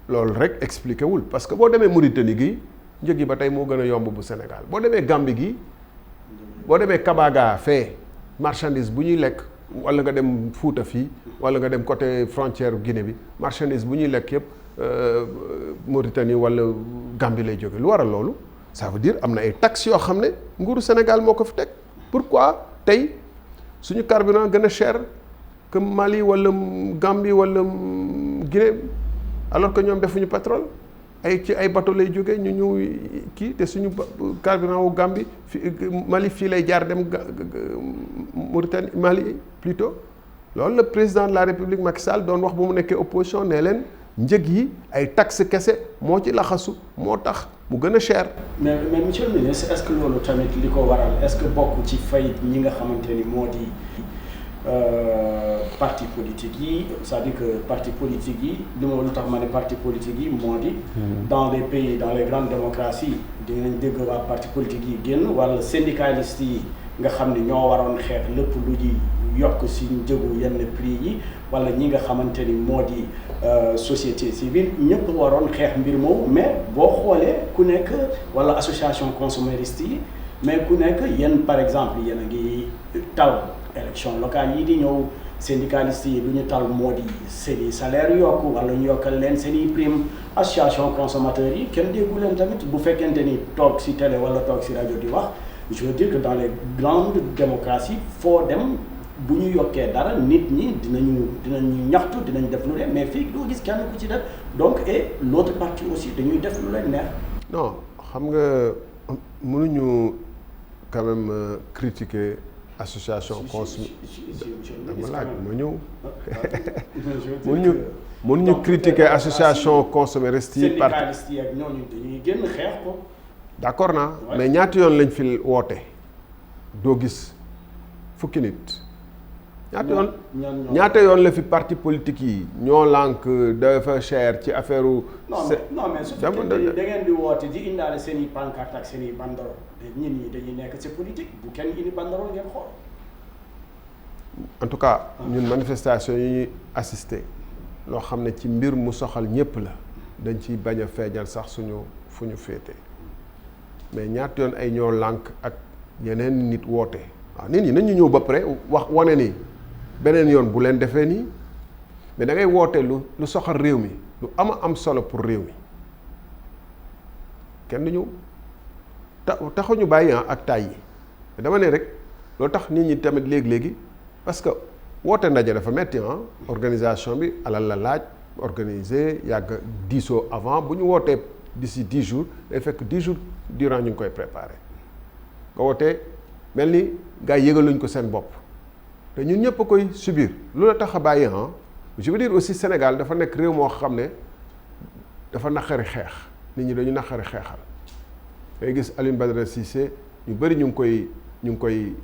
loolu rek expliqué wul parce que boo demee Mauritanie gi njëg yi ba tey moo gën a yomb bu Sénégal boo demee Gambie gi boo demee Kabaga fee marchandise bu ñuy lekk wala nga dem Fuuta fii wala nga dem côté frontière Guinée bi marchandise bu ñuy lekk yëpp Mauritanie wala Gambie lay jóge lu waral loolu ça veut dire am na ay taxes yoo xam ne nguuru Sénégal moo ko fi teg pourquoi tey suñu carburant gën a cher que Mali wala Gambie wala Guinée alors que ñoom defuñu pétrole ci ay bateau lay jógee ñu kii te suñu carburant wu Gambie Mali fii lay jaar dem Mauritanie Mali plutôt loolu le président de la République Macky Sall doon wax bu mu nekkee opposition ne leen njëg yi ay taxes kese moo ci laxasu moo tax mu gën a cher. mais monsieur le ministre est-ce que loolu tamit li ko waral est-ce que bokk ci fay ñi nga xamante ni moo di parti politique yi c'est-à-dire que parti politique yi li ma lu tax ma ne parti politique yi moo di. dans les pays dans les grandes démocraties dinañ dégg waa parti politique yi génn wala syndicalistes yi nga xam ne ñoo waroon xeex lépp lu ji yokk si njëgu yenn prix yi wala ñi nga xamante ni moo di société civile ñëpp waroon xeex mbir moomu mais boo xoolee ku nekk wala association consommatiste yi mais ku nekk yéen par exemple yéen a ngi tal élection locale yi di ñëw syndicalistes yi lu ñu tal moo di seen i salaire yokku wala ñu yokkal leen seen i prime association consommateurs yi kenn déggu leen tamit bu fekkente ni toog si télé wala toog si rajo di wax je veux dire que dans les grandes démocraties foo dem bu ñu yokkee dara nit ñi dinañu ñaxtu dinañ def lu leen mais fii doo gis kenn ku ci def donc et l'autre partie aussi dañuy def lu leen neex. non xam nga mënuñu quand même critiquer association dama laaj ma ñëw mënuñu critiquer association consommatiste yi syndicalistes yi ak ñooñu dañuy génn xeex ko. d'accord naa mais ñaata yoon lañ fi woote doo gis fukki nit ñaata yoon la fi parti politique yi ñoo lànk dafa cher ci affaire u non mais su fekkee da ngeen di woote di indaale seen i pancarte ak seen i banderole ñit ñi dañuy nekk ci politique bu kenn indi banderole ngeen xool en tout cas ñun manifestation yi ñuy assister loo xam ne ci mbir mu soxal ñépp la dañ ciy bañ a feeñal sax fu ñu féete mais ñaata yoon ay ñoo lànk ak yeneen nit woote waaw nit ñi nañu ñëw ba pare wax wane ni beneen yoon bu leen defee nii mais da ngay woote lu soxal réew mi lu am solo pour réew mi kenn du ñëw taxuñu bàyyi ak tay yi dama ne rek loolu tax nit ñi tamit léegi parce que woote ndaje dafa metti organisation bi alal la laaj organiser yàgg diisoo avant bu ñu wootee d'ici 10 jours day fekk 10 jours durant ñu ngi koy préparer nga wootee mel ni gars yi yëgaluñ ko seen bopp te ñun ñëpp a koy subir lu la tax a bàyyi je veux dire aussi Sénégal dafa nekk réew moo xam ne dafa naqari xeex nit ñi dañu naqari xeexal ngay gis Alioune Badara Cissé ñu bëri ñu ngi koy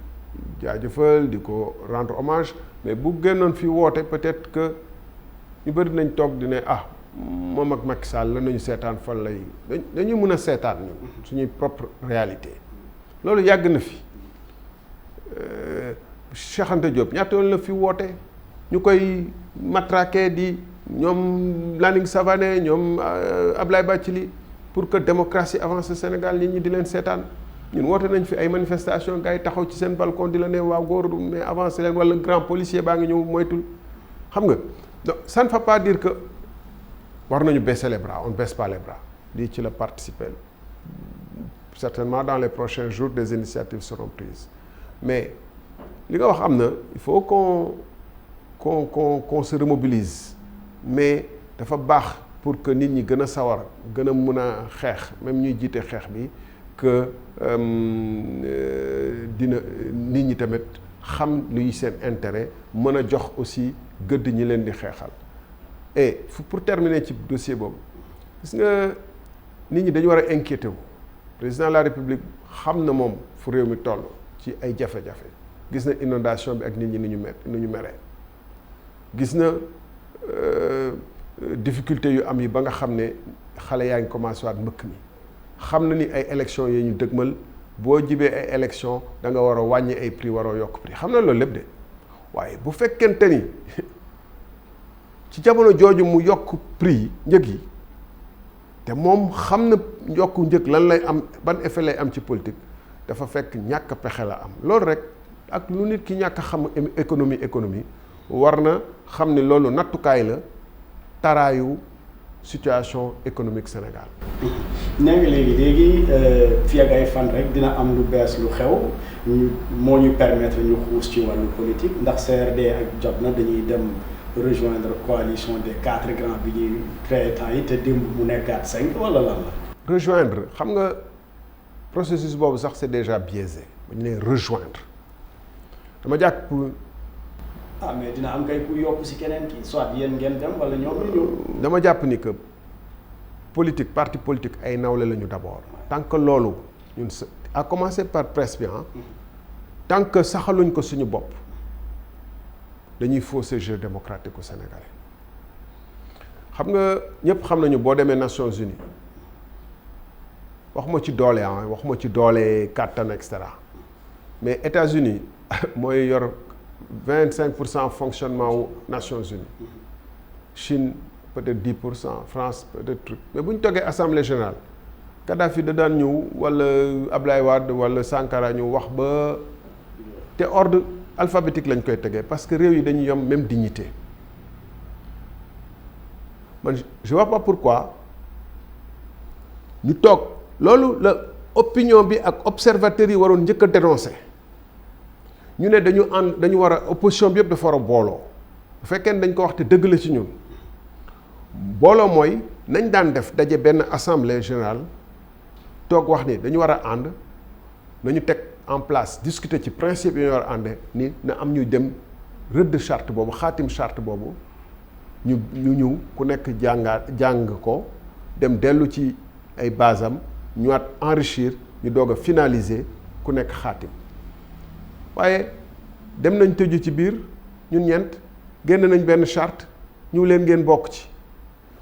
jaajëfal di ko rendre hommage mais bu génnoon fi woote peut-être que ñu bëri nañ toog di ne moom ak Macky Sall la nañu seetaan fan lay dañuy mën a seetaan ñun suñuy propre réalité loolu yàgg na fi Cheikh Anta Diop ñaata yoon la fi woote ñu koy matraqué di ñoom Landing Savané ñoom Ablaye Bathily pour que démocratie avance Sénégal nit ñi di leen seetaan ñun woote nañ fi ay manifestation gars yi taxaw ci seen balcon di la ne waaw góor mais avancé leen wala grand policier baa ngi ñëw moytul xam nga donc ça ne veut pas dire que war nañu baisser les bras on ne baisse pas les bras lii ci la participer certainement dans les prochains jours des initiatives seront prises mais li nga wax am na il faut qu'on se remobilise mais dafa baax pour que nit ñi gën a sawar gën a mën a xeex même ñuy jiite xeex bi que dina nit ñi tamit xam luy seen intérêt mën a jox aussi gëdd ñi leen di xeexal et pour terminer ci dossier boobu gis nga nit ñi dañu war a inquiété wu président de la république xam na moom fu réew mi toll ci ay jafe-jafe gis na inondation bi ak nit ñi ni ñu meree gis na difficulté yu am yi ba nga xam ne xale yaa ngi commencé waat mbëkk mi xam na ni ay élections yi ñu dëgmal boo jibee ay élections da nga war a wàññi ay prix waroo yokk prix xam na loolu lépp de waaye bu fekkente ni ci jamono jooju mu yokk prix yi njëg yi te moom xam na yokku njëg lan lay am ban effet lay am ci politique dafa fekk ñàkk pexe la am loolu rek ak lu nit ki ñàkk xam économie war na xam ne loolu nattukaay la taraayu situation économique Sénégal. nee nga léegi fii ak ay fan rek dina am lu bees lu xew moo ñu permettre ñu xuus ci wàllu politique ndax CRD ak jot na dañuy dem rejoindre coalition des 4 grands bi ñuy créé temps yi te démb mu nekkaat 5 wala lan la. rejoindre xam nga processus boobu sax c'est déjà biaisé bu ñu nee rejoindre dama jàpp. Mais dina am kay ku yokk ci keneen ki soit yéen ngeen dem wala ñoom ñu ñëw. dama jàpp ni que politique parti politique ay nawle lañu d'abord. tant que loolu ñun à commencer par presse bi tant que saxaluñ ko suñu bopp dañuy fausser jeu démocratique au Sénégal xam nga ñëpp xam nañu boo demee Nations Unies waxuma ci doole waxuma ci doole kàttan et cetera mais États-Unis mooy yor 25% fonctionnement wu Nations Unies Chine peut-être 10%, France peut-être truc mais bu ñu toggee assemblée générale Kadhafi da daan ñëw wala Ablaye Wade wala Sankara ñu wax ba te ordre alphabétique lañ koy tegee parce que réew yi dañuy yom même dignité man je vois pas pourquoi ñu toog loolu la opinion bi ak observateurs yi waroon njëkk a dénoncer ñu ne dañu war a opposition bi yëpp dafa war a booloo bu fekkee ne dañ ko wax te dëgg la ci ñun booloo mooy nañ daan def daje benn assemblée générale toog wax ni dañu war a ànd nañu teg en place discuter ci principe yi ñu war a ànde ni na am ñuy dem rëdd charte boobu xaatim charte boobu ñu ñëw ku nekk jàng ko dem dellu ci ay basam ñu waat enrichir ñu doog a finaliser ku nekk xaatim waaye dem nañ tëju ci biir ñun ñeent génn nañ benn charte ñu leen ngeen bokk ci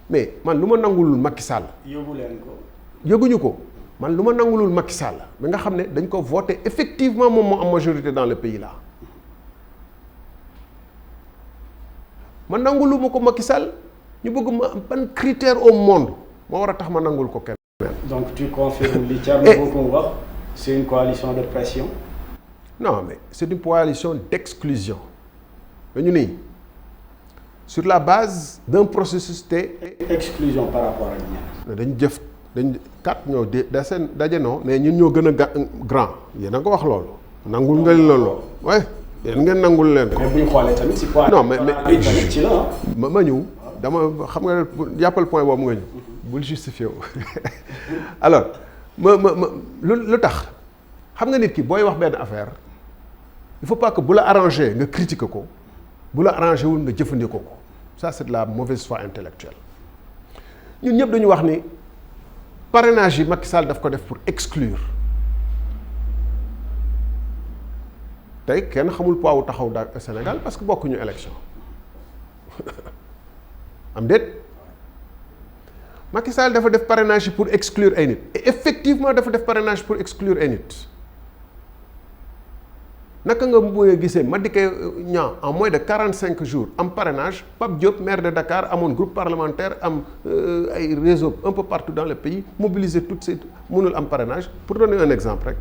mais man lu ma nangulul Macky Sall. yóbbu leen ko. yëguñu ko man lu ma nangulul Macky Sall bi nga xam ne dañ ko voté effectivement moom moo am majorité dans le pays là ma nangulu ma ko Macky Sall ñu bëgg ma ban critère au monde moo war a tax ma nangul ko kenn. donc tu confirmes li Thierno Bocoum wax c'est une coalition de pression. Non, mais c'est une coalition d'exclusion. dañu nii sur la base d'un processus exclusion par rapport ak ñaar. dañ 4 ñoo daje non mais ñun ñoo gën a grand yéen a ko wax loolu. nangul nga leen loolu. ouais yéen ngeen nangul leen ko. mais bu ñu xoolee tamit si quoi. non mais ci la ma ñëw dama xam nga jàppal point boobu nga ñëw. bul justifié wu alors lu tax xam nga nit ki booy wax benn affaire. il faut pas que bu la arrangé nga critiquer ko bu la arrangé wul nga jëfandikoo ko ça c'est de la mauvaise foi intellectuelle ñun ñëpp dañu wax ni parrainage yi Macky Sall daf ko def pour exclure tey kenn xamul poids wu taxaw da Sénégal parce que bokkuñu élection am déet Macky Sall dafa def parrainage pour exclure ay nit et effectivement dafa def parrainage pour exclure ay nit naka nga mën a gisee Madické Niang en moins de 45 jours am parrainage Pape Diop maire de Dakar amoon groupe parlementaire am ay réseau un peu partout dans le pays mobiliser toutes ces mënul am parrainage pour donner un exemple rek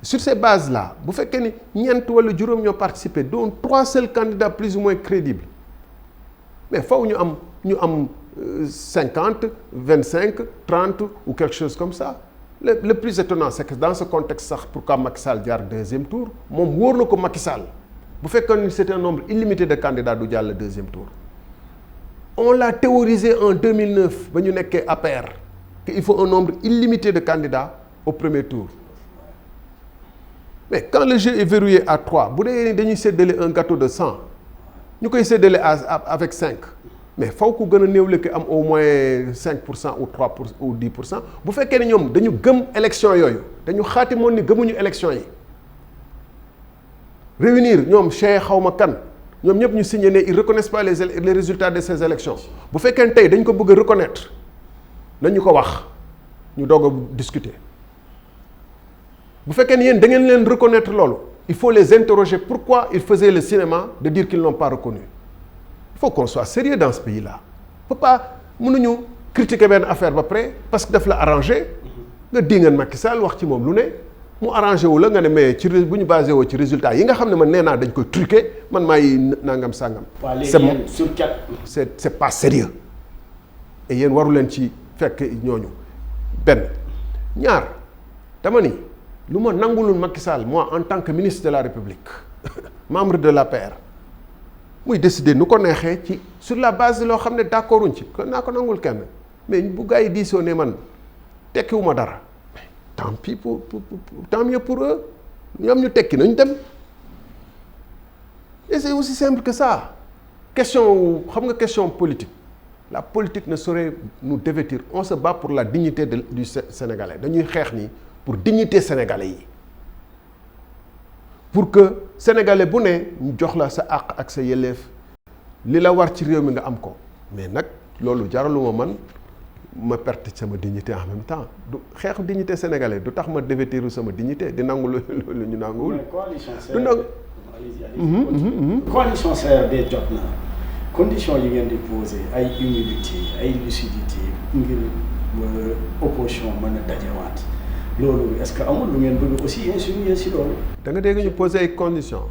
sur ces bases là bu fekkee ni ñeent wala juróom ñoo participer dont 3 seuls candidats plus ou moins crédibles mais faw ñu am 50 25 30 ou quelque chose comme ça le plus étonnant c'est que dans ce contexte sax pourquoi Macky Sall jaar deuxième tour moom wóor na ko Macky Sall bu fekkoon ni c'est un nombre illimité de candidats du jàll deuxième tour on l'a théorisé en 2009 ba ñu nekkee APR que il faut un nombre illimité de candidats au premier tour mais quand le jeu est verrouillé à 3 bu dee dañuy séddale un gâteau de 100 ñu koy séddale avec 5 mais faw ku gën a néew lekk am au moins 5% ou 3% ou 10% bu fekkee ne ñoom dañu gëm élection yooyu dañu xaatimoon ni gëmuñu élection yi réunir ñoom Cheikh xawma kan ñoom ñëpp ñu signé ne ils reconnaissent pas les résultats de ces élections bu fekkee ne tey dañ ko bëgg a reconnaître nañu ko wax ñu doog a discuter bu fekkee ne yéen da ngeen leen reconnaître loolu il faut les interroger pourquoi ils faisaient le cinéma de dire qu'ils n'ont pas reconnu. Il faut qu'on soit sérieux dans ce pays-là. On ne peut pas mënuñu critiquer benn affaire ba pare parce que daf la arrangé nga dingan Macky Sall wax ci moom lu ne mu arrangé wu la nga ne mais ci bu ñu basé woo ci résultat yi nga xam ne man nee naa dañ koy truqué man maay nangam sàngam. c'est pas sérieux et yéen waru leen ci fekk ñooñu benn ñaar dama ni lu ma nangulul Macky Sall moi en tant que ministre de la République membre de l'APR muy décider nu ko neexee ci sur la base loo xam ne d'accorduñ ci kon naa ko nangul kenn mais bu gars yi diisoo ne man tekkiwuma dara tant pis tant mieux pour eux ñoom ñu tekki nañ dem et c'est aussi simple que ça question xam nga question politique la politique ne saurait nous dévêtir on se bat pour la dignité du Sénégalais dañuy xeex nii pour dignité sénégalais yi pour que sénégalais bu ne ñu jox la sa àq ak sa yelleef li la war ci réew mi nga am ko mais nag loolu jaraluma man ma perte sama dignité en même temps du xeexu dignité sénégalais du tax ma dévêtiru sama dignité di nangu lu ñu nanguwul. du nangu. coalition CRD jot na condition yi ngeen di poser ay humilité ay lucidité ngir opposition mën a dajewaat. loolu est-ce que amul lu ngeen bëgg aussi insinuer si loolu. da nga dégg ñu poser ay conditions.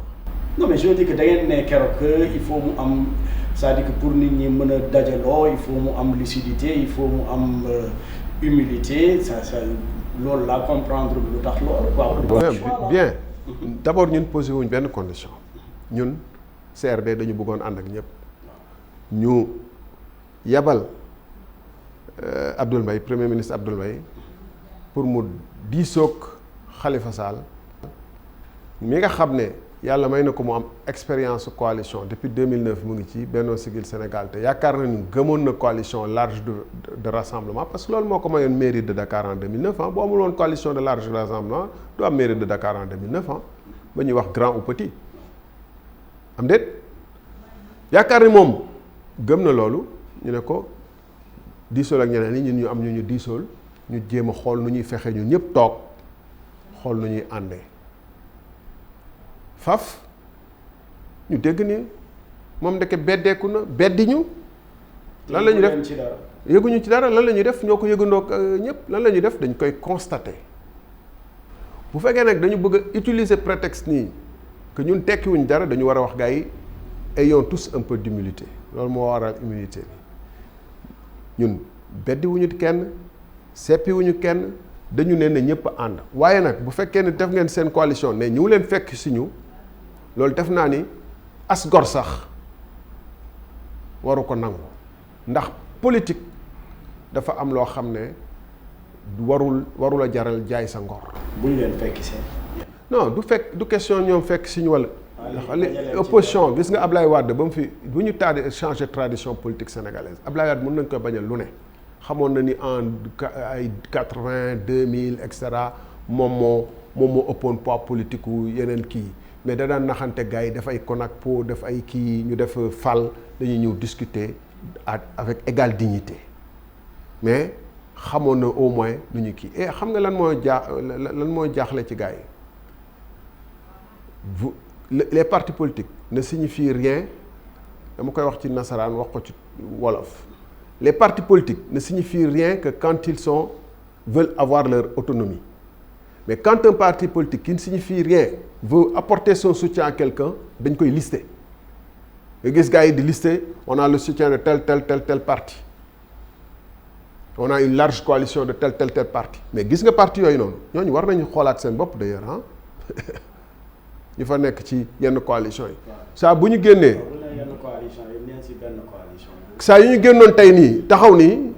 non mais je veux dire que da ngeen ne keroog que il faut mu am c'est-à-dire que pour nit ñi mën a dajaloo il faut mu am lucidité il faut mu am humilité ça loolu laa comprendre lu tax loolu quoi. bien d'abord ñun posé wuñ benn condition ñun CRD dañu bëggoon ànd ak ñëpp ñu yabal Abdoul Mbaye premier ministre Abdoul Mbaye pour mu diisoog Khalifa Sall mi nga xam ne yàlla may na ko mu am expérience coalition depuis 2009 mu ngi ci Benno Siggil Sénégal te yaakaar na ni gëmoon na coalition large de rassemblement parce que loolu moo ko mayoon mairie de Dakar en 2009 ah boo amul woon coalition de large rassemblement du am mairie de Dakar en 2009 ah ba ñuy wax grand ou petit am déet yaakaar ni moom gëm na loolu ñu ne ko diisool ak ñeneen ñi ñun ñu am ñu diisool ñu jéem a xool nu ñuy fexe ñun ñëpp toog xool nu ñuy àndee faf ñu dégg ni moom ndeke beddeeku na beddi ñu lan la ñuy def yëguñu ci dara lan la ñuy def ñoo ko yëgandoog ñëpp lan la ñuy def dañ koy constater bu fekkee nag dañu bëgg a utiliser prétexte nii que ñun tekkiwuñ dara dañu war a wax gars yi ayons tous un peu d'humilité loolu moo waral humilité bi ñun beddiwuñu kenn seppiwuñu kenn dañu ne na ñëpp ànd waaye nag bu fekkee ne def ngeen seen coalition ne ñu leen fekk si ñu loolu def naa ni as gor sax waru ko nangu ndax politique dafa am loo xam ne warul a jaral jaay sa ngor. bu ñu leen fekk seen. non du question ñoom fekk si ñu wala. opposition gis nga Ablaye Wade ba mu fi bu ñu changer tradition politique sénégalaise Ablaye Wade mën nañ koy bañal lu ne xamoon na ni en ay 80 2000 et cetera moom moo ëppoon poids politique wu yeneen kii mais da daan naxante gars yi def ay CONACPO def ay kii ñu def fal dañuy ñëw discuter avec égale dignité mais xamoon na au moins lu ñu kii et xam nga lan mooy jaaxle ci gars yi les partis politiques ne signifient rien dama koy wax ci nasaraan wax ko ci wolof les partis politiques ne signifient rien que quand ils veulent avoir leur autonomie mais quand un parti politique qui ne signifie rien veut apporter son soutien à quelqu'un dañ koy lister nga gis gars yi di lister on a le soutien de tel parti on a une large coalition de tel parti mais gis nga parti yooyu noonu ñooñu war nañu xoolaat seen bopp d'ailleurs ah ñu fa nekk ci yenn coalition yi saa bu ñu génnee saa yu ñu génnoon tey nii taxaw nii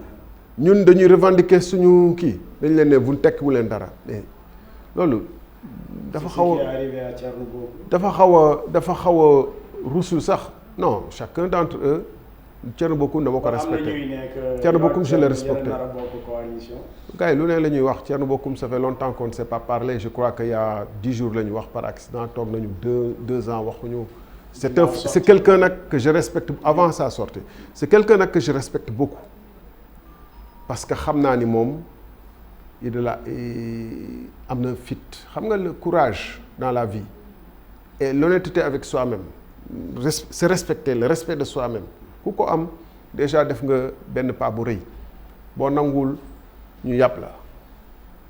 ñun dañuy revendiquer suñu kii dañ leen ne bu tekk bu leen dara loolu dafa xaw a rusul sax non chacun d'entre eux Thierno Bocoum dama ko respecté Thierno Bocoum je l'ai respecté gars yi lu ne la ñuy wax Thierno Bocoum ça fait longtemps qu'on ne s'est pas parlé je crois qu'il y a 10 jours la ñu wax par accident toog nañu deux ans waxuñu c'est quelqu'un nag que je respecte avant sa sortie c'est quelqu'un nag que je respecte beaucoup parce que xam naa ni moom am na fit xam nga le courage dans la vie et l'honnêteté avec soi-même se respecter le respect de soi-même ku ko am déjà def nga benn pas bu rëy boo nanguwul ñu yàpp la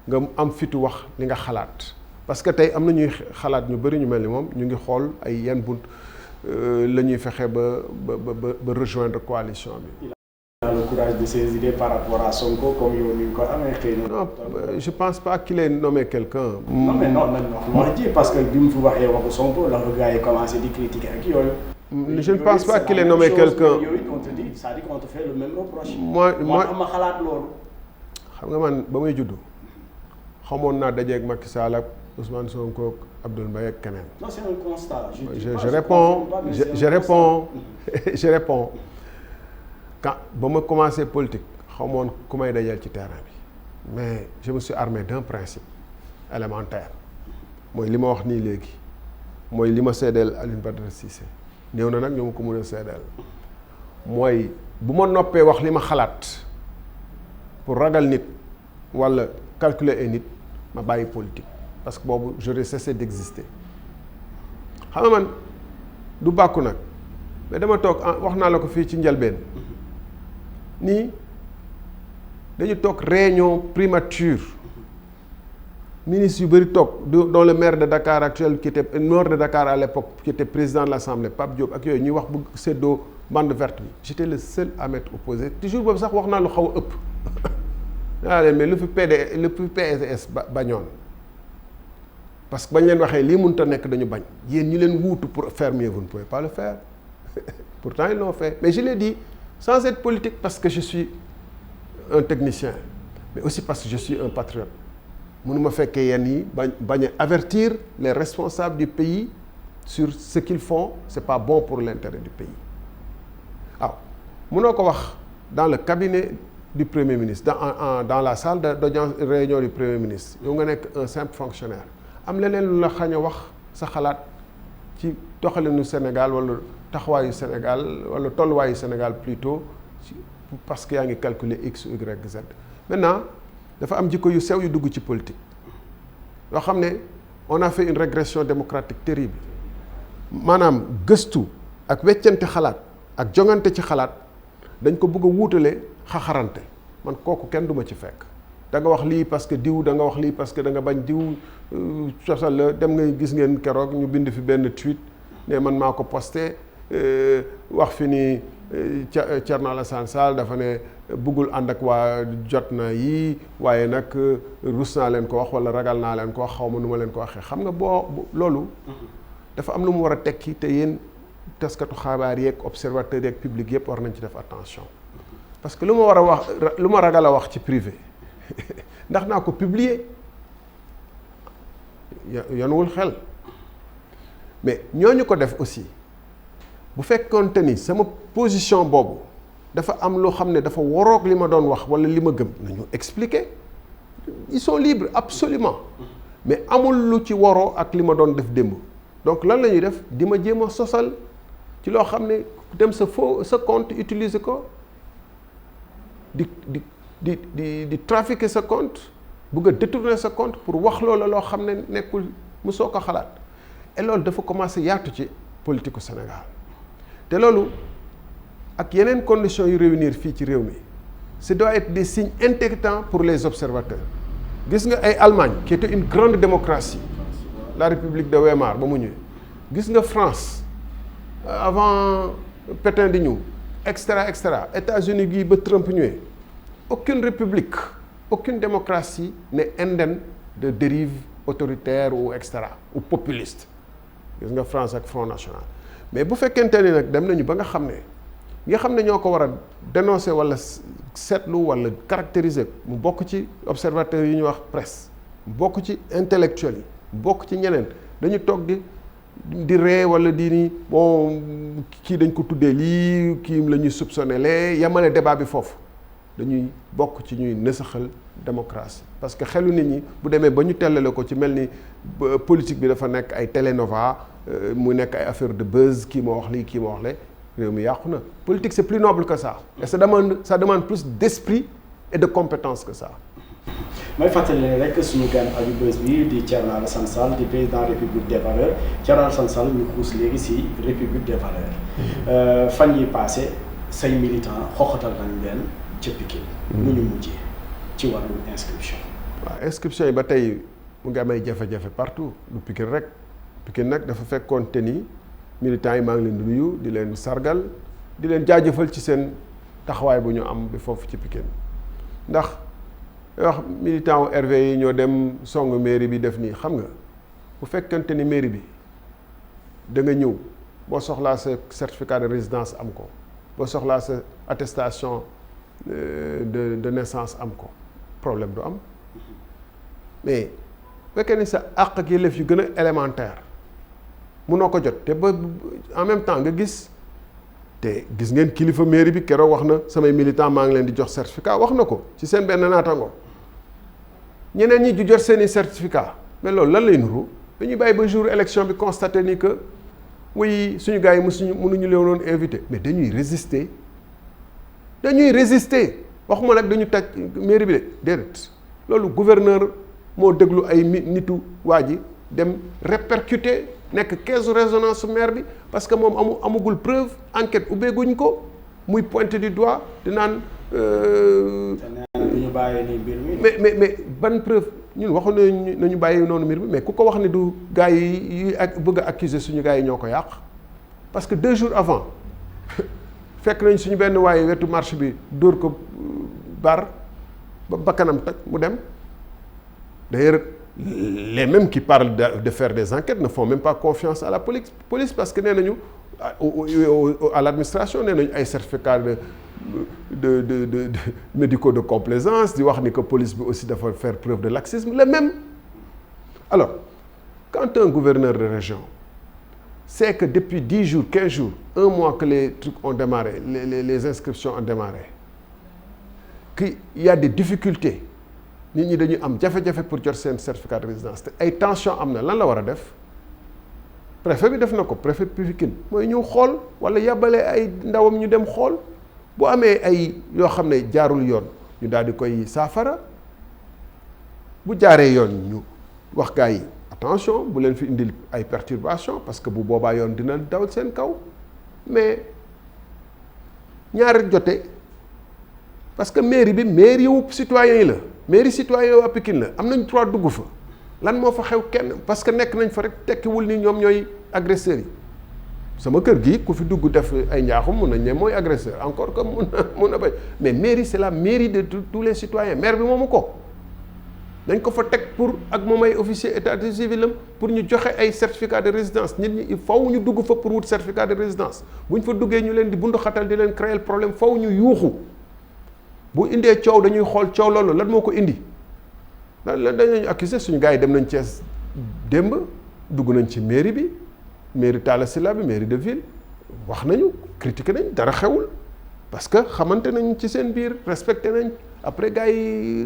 nga am fitu wax li nga xalaat parce que tey am na ñuy xalaat ñu bëri ñu mel ni moom ñu ngi xool ay yenn bunt la ñuy fexe ba rejoindre coalition bi. Le courage de ses idées par rapport à Sonko comme yow ni ko amee xëy na. non je pense pas qu'il ait nommé quelqu'un. non mais non wax ji parce que bi mu fi waxee waxu Sonko la ko gars yi commencé di critiquer ak yooyu. je ne pense pas qu'il ait nommé quelqu'un. yooyu on te dit c'est-à-dire qu'on te fait le même reproche. moi ma xalaat loolu. xam nga man ba may juddu xamoon naa dajeeg Macky Sall ak Ousmane Sonko ak Abdoul Mbaye ak keneen. non c'est un constat. je réponds quand ba ma commencé politique xamoon ku may dajal ci terrain bi mais je me suis armé d'un principe élémentaire mooy li ma wax nii léegi mooy li ma seedeel Alioune Badara Cissé néew na nag ñoo ma ko mën a seedeel mooy bu ma noppee wax li ma xalaat pour ragal nit walla calculer ay nit ma bàyyi politique parce que boobu j'aurais cessé d'exister xam nga man du bàkku nag mais dama toog wax naa la ko fii ci njëlbeen nii dañu toog réunion primature ministre yu bëri toog dont le maire de Dakar actuel qui était maire de Dakar à l'époque qui était président de l'Assemblée Pape Diop ak yooyu ñuy wax bu séddoo bande verte bi j'étais le seul à m'être opposé toujours boobu sax wax naa lu xaw a ëpp naa leen mais lu fi PDS bañoon parce que bañ leen waxee lii mënut a nekk dañu bañ yéen ñi leen wuutu pour faire mieux vous ne pouvez pas le faire pourtant ils l'ont fait mais je l'ai dit sans être politique parce que je suis un technicien mais aussi parce que je suis un patriote mënuma fekkee yenn yi bañ a avertir les responsables du pays sur ce qu'ils font c'est pas bon pour l'intérêt du pays waaw mënoo ko wax dans le cabinet du Premier ministre dans la salle d'audience réunion du Premier ministre yow nga nekk un simple fonctionnaire am leneen lu la xañ a wax sa xalaat ci doxalinu Sénégal wala taxawaayu Sénégal wala tolluwaayu Sénégal plutôt parce que yaa ngi calculer X Y Z maintenant dafa am jikko yu sew yu dugg ci politique yoo xam ne on a fait une régression démocratique terrible maanaam gëstu ak weccante xalaat ak jongante ci xalaat dañ ko bëgg a wuutale xaxarante man kooku kenn duma ci fekk da nga wax lii parce que diw da nga wax lii parce que da nga bañ diw sosal la dem ngay gis ngeen keroog ñu bind fi benn tweet ne man maa ko posté wax fi ni Thierno Alassane Sall dafa ne bëggul ànd ak waa jot na yii waaye nag rus naa leen ko wax wala ragal naa leen ko wax xaw ma nu ma leen ko waxee xam nga boo loolu dafa am lu mu war a tekki te yéen taskatu xabaar yeeg observateurs yeeg public yëpp war nañ ci def attention parce que lu ma war a wax lu ma ragal a wax ci privé ndax naa ko publier yanuwul xel mais ñooñu ko def aussi bu fekkoonte ni sama position boobu dafa am loo xam ne dafa waroog li ma doon wax wala li ma gëm nañu expliquer. Ils sont libres absolument mais amul lu ci waroo ak li ma doon def démb donc lan la ñuy def di ma jéem a sosal ci loo xam ne dem sa compte utiliser ko di trafiquer sa compte bëgg a détourner sa compte pour wax loola loo xam ne nekkul mosoo ko xalaat et loolu dafa commencé yaatu ci politique u Sénégal te loolu ak yeneen conditions yu réunir fii ci réew mi ce doit être des signes inquiétants pour les observateurs gis nga ay Allemagne qui était une grande démocratie la République de Weimar ba mu ñëwee gis nga France avant Pétain di ñëw et cetera États-Unis gii ba Trump ñëwee aucune république aucune démocratie n'est indemne de dérive autoritaire ou ou populiste gis nga France ak Front National mais bu fekkente ni nag dem nañu ba nga xam ne ñoo ko war a dénoncer wala seetlu wala caractériser mu bokk ci observateurs yi ñuy wax presse mu bokk ci intellectuels yi mu bokk ci ñeneen dañu toog di ree wala di ni bon kii dañ ko tuddee lii kii la ñuy soupçonné lee yamale débat bi foofu dañuy bokk ci ñuy nësaxal démocratie parce que xelu nit ñi bu demee ba ñu tellale ko ci mel ni politique bi dafa nekk ay télénova mu nekk ay affaire de buzz kii moo wax lii kii moo wax lee réew mi yàqu na politique c'est plus noble que ça et ça demande plus d'esprit et de compétence que ça. may fàttali ne rek suñu gan aju bés bi di Thierno Alassane Sall di président République des valeurs Thierno Alassane Sall ñu xuus léegi ci République des valeurs fan yi passé say militants xoxatal nañ leen ca Pikine. nu ñu mujjee ci wàllu inscription. waaw inscription yi ba tey mu ngi amay jafe-jafe partout du Pikine rek Pikine nag dafa fekkoon te ni. militants yi maa ngi leen di nuyu di leen sargal di leen jaajëfal ci seen taxawaay bu ñu am bi foofu ci Pikine ndax wax militant wu RV yi ñoo dem song mairie bi def nii xam nga bu fekkante ni mairie bi da nga ñëw boo soxlaa sa certificat de résidence am ko boo soxlaa sa attestation de naissance am ko problème du am mais bu fekkee ni sa àq ak yelleef yu gën a élémentaire munoo ko jot te ba en même temps nga gis ngeen kilifa mairie bi keroog wax na samay militant maa ngi leen di jox certificat wax na ko ci seen benn naataango ñeneen ñi ju jot seeni certificat mais loolu lan lay nuru dañuy bàyyi ba jour élection bi constaté ni que oui suñu gars yi mënuñu leen woon invité mais dañuy résister waxuma nag dañu taj mairie bi de déedéet loolu gouverneur moo déglu ay nitu waa ji dem répercuter nekk caisse résonance su maire bi parce que moom amagul preuve enquête ubbeeguñ ko muy pointer du doigt di naan. ñu bàyyi nii mbir mi. mais ban preuve ñun waxoon nañu bàyyi noonu mbir mi mais ku ko wax ne du gars yi ak bëgg a accuser suñu gars yi ñoo ko yàq parce que 2 jours avant fekk nañ suñu benn waaye wetu marché bi dóor ko bar ba bakkanam toj mu dem d'ailleurs. Les mêmes qui parlent de faire des enquêtes ne font même pas confiance à la police parce que nee nañu à l'administration nee nañu ay certificats de médicaux de complaisance di wax ni que police bi aussi dafa faire preuve de laxisme le même. Alors quand un gouverneur de région sait que depuis 10 jours 15 jours 1 mois que les trucs ont démarré les inscriptions ont démarré qu'il y a des difficultés nit ñi dañuy am jafe-jafe pour jot seen certificat de résidence te ay tension am na lan la war a def préfet bi def na ko préfet Pikine mooy ñëw xool wala yàbbale ay ndawam ñu dem xool bu amee ay yoo xam ne jaarul yoon ñu daal di koy saafara bu jaaree yoon ñu wax gars yi attention bu leen fi indil ay perturbation parce que bu boobaa yoon dina dawal seen kaw mais ñaari jote parce que mairie bi mairie wu citoyen yi la mairie citoyen waa Pikine la am nañ droit dugg fa lan moo fa xew kenn parce que nekk nañ fa rek tekkiwul ni ñoom ñooy agresseurs yi sama kër gi ku fi dugg def ay njaaxum mun nañ ne mooy agresseur encore que mun na bay mais mairie c'est la mairie de tous les citoyens maire bi moomu ko dañ ko fa teg pour ak moom ay officier état civil am pour ñu joxe ay certificat de résidence nit ñi il faut ñu dugg fa pour wut certificat de résidence bu ñu fa duggee ñu leen di bundu xatal di leen créer problème faw ñu yuuxu bu indee coow dañuy xool coow loolu lan moo ko indi lan dañu accuser suñu gars yi dem nañ Thiès démb dugg nañ ci mairie bi mairie Talla Sylla bi mairie de ville wax nañu critiqué nañ dara xewul parce que xamante nañ ci seen biir respecté nañ après gars yi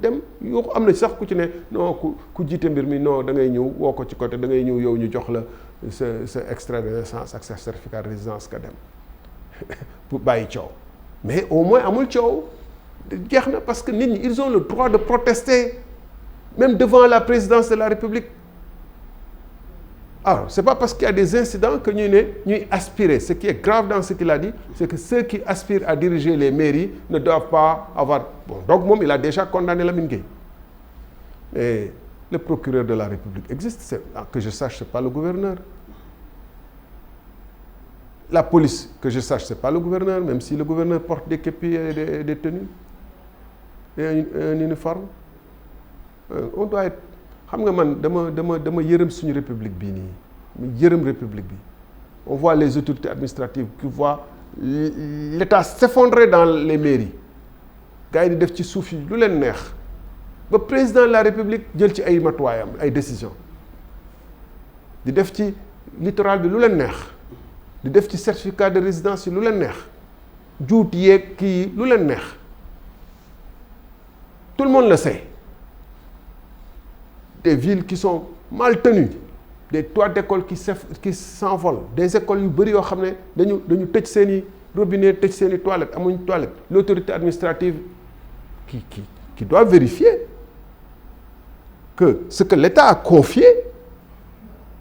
dem yoo am na sax ku ci ne non ku jiite mbir mi non da ngay ñëw woo ko ci côté da ngay ñëw yow ñu jox la sa extrait de naissance ak sa certificat de résidence nga dem pour bàyyi coow mais au moins amul coow jeex na parce que nit ñi ils ont le droit de protester même devant la présidence de la République. Alors, ce n'est pas parce qu'il y a des incidents que nous aspirer. Ce qui est grave dans ce qu'il a dit, c'est que ceux qui aspirent à diriger les mairies ne doivent pas avoir... Bon, donc, il a déjà condamné Lamine Gueye. Mais le procureur de la République existe. Que je sache, ce n'est pas le gouverneur. La police, que je sache, ce n'est pas le gouverneur, même si le gouverneur porte des képis et des tenues et un uniforme. On doit être... xam nga man dama yërëm suñu république bii nii yërëm république bi on voit les autorités administratives qui voient l'État s'effondrer dans les mairies gars yi di def ci suuf yi lu leen neex ba président de la république jël ci ay matuwaayam ay décisions di def ci littoral bi lu leen neex di def ci certificat de résidence yi lu leen neex juut yeeg kii lu leen neex tout le monde le sait. Des villes qui sont mal tenues, des toits d'école qui s'envolent, des écoles yu bëri yoo xam ne dañu tëj seen i robinet tëj seen i toilettes amuñ toilette l'autorité administrative qui doit vérifier que ce que l'État a confié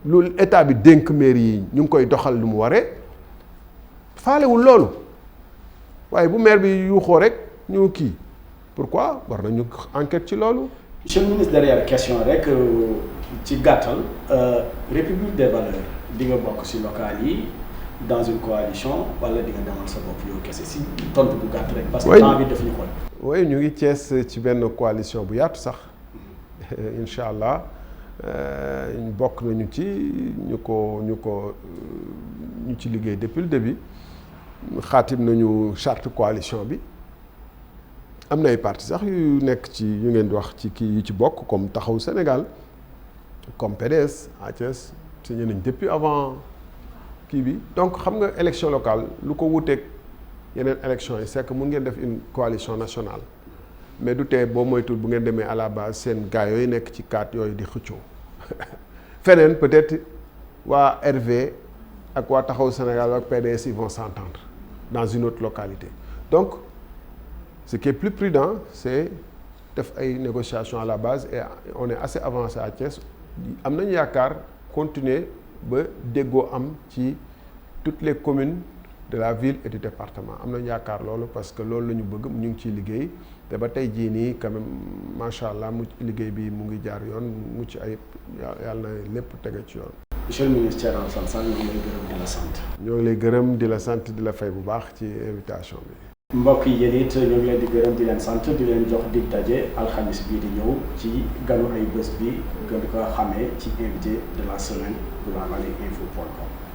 lu État bi dénk mairie yi ñu ngi koy doxal lu mu waree faalewul loolu waaye bu maire bi yuuxoo rek ñu kii pourquoi war nañu enquête ci loolu. Monsieur le ministre, derrière question rek ci gàttal République des valeurs di nga bokk ci local yi dans une coalition wala di nga demal sa bopp yow kese ci tontu bu gàtt rek. parce que temps bi daf ñu xool. oui ñu ngi Thiès ci benn coalition bu yaatu sax incha allah bokk nañu ci ñu ci liggéey depuis le début xaatim nañu charte coalition bi. am na ay partis sax yu nekk ci yu ngeen di wax ci kii yu ci bokk comme Taxawu Sénégal comme PDS à Thiès signé nañ depuis avant kii bi donc xam nga élection locale lu ko wuteeg yeneen élection yi c'est que mun ngeen def une coalition nationale mais du tee boo moytul bu ngeen demee à la base seen gars yooyu nekk ci kaat yooyu di xëccoo feneen peut-être waa RV ak waa Taxawu Sénégal ak PDS ils vont s'entendre dans une autre localité donc ce qui est plus prudent c'est def ay négociations à la base et on est assez avancé à Thiès am nañu yaakaar continuer ba déggoo am ci toutes les communes de la ville et du département am nañu yaakaar loolu parce que loolu la ñu bëgg ñu ngi ciy liggéey te ba tey jii nii quand même macha allah mu liggéey bi mu ngi jaar yoon mu ci ayib yàlla na lépp tege ci yoon. Monsieur le ministre Thierno Alassane Sall ñoo ngi lay gërëm di la sant. ñoo ngi lay gërëm di la sant di la fay bu baax ci invitation bi. mbokk yi yéen it ñu ngi leen di gërëm di leen sant di leen jox dig daje alxamis bii di ñëw ci ganu ay bés bi gën ko xamee ci invité de la semaine bu Lamane info.com.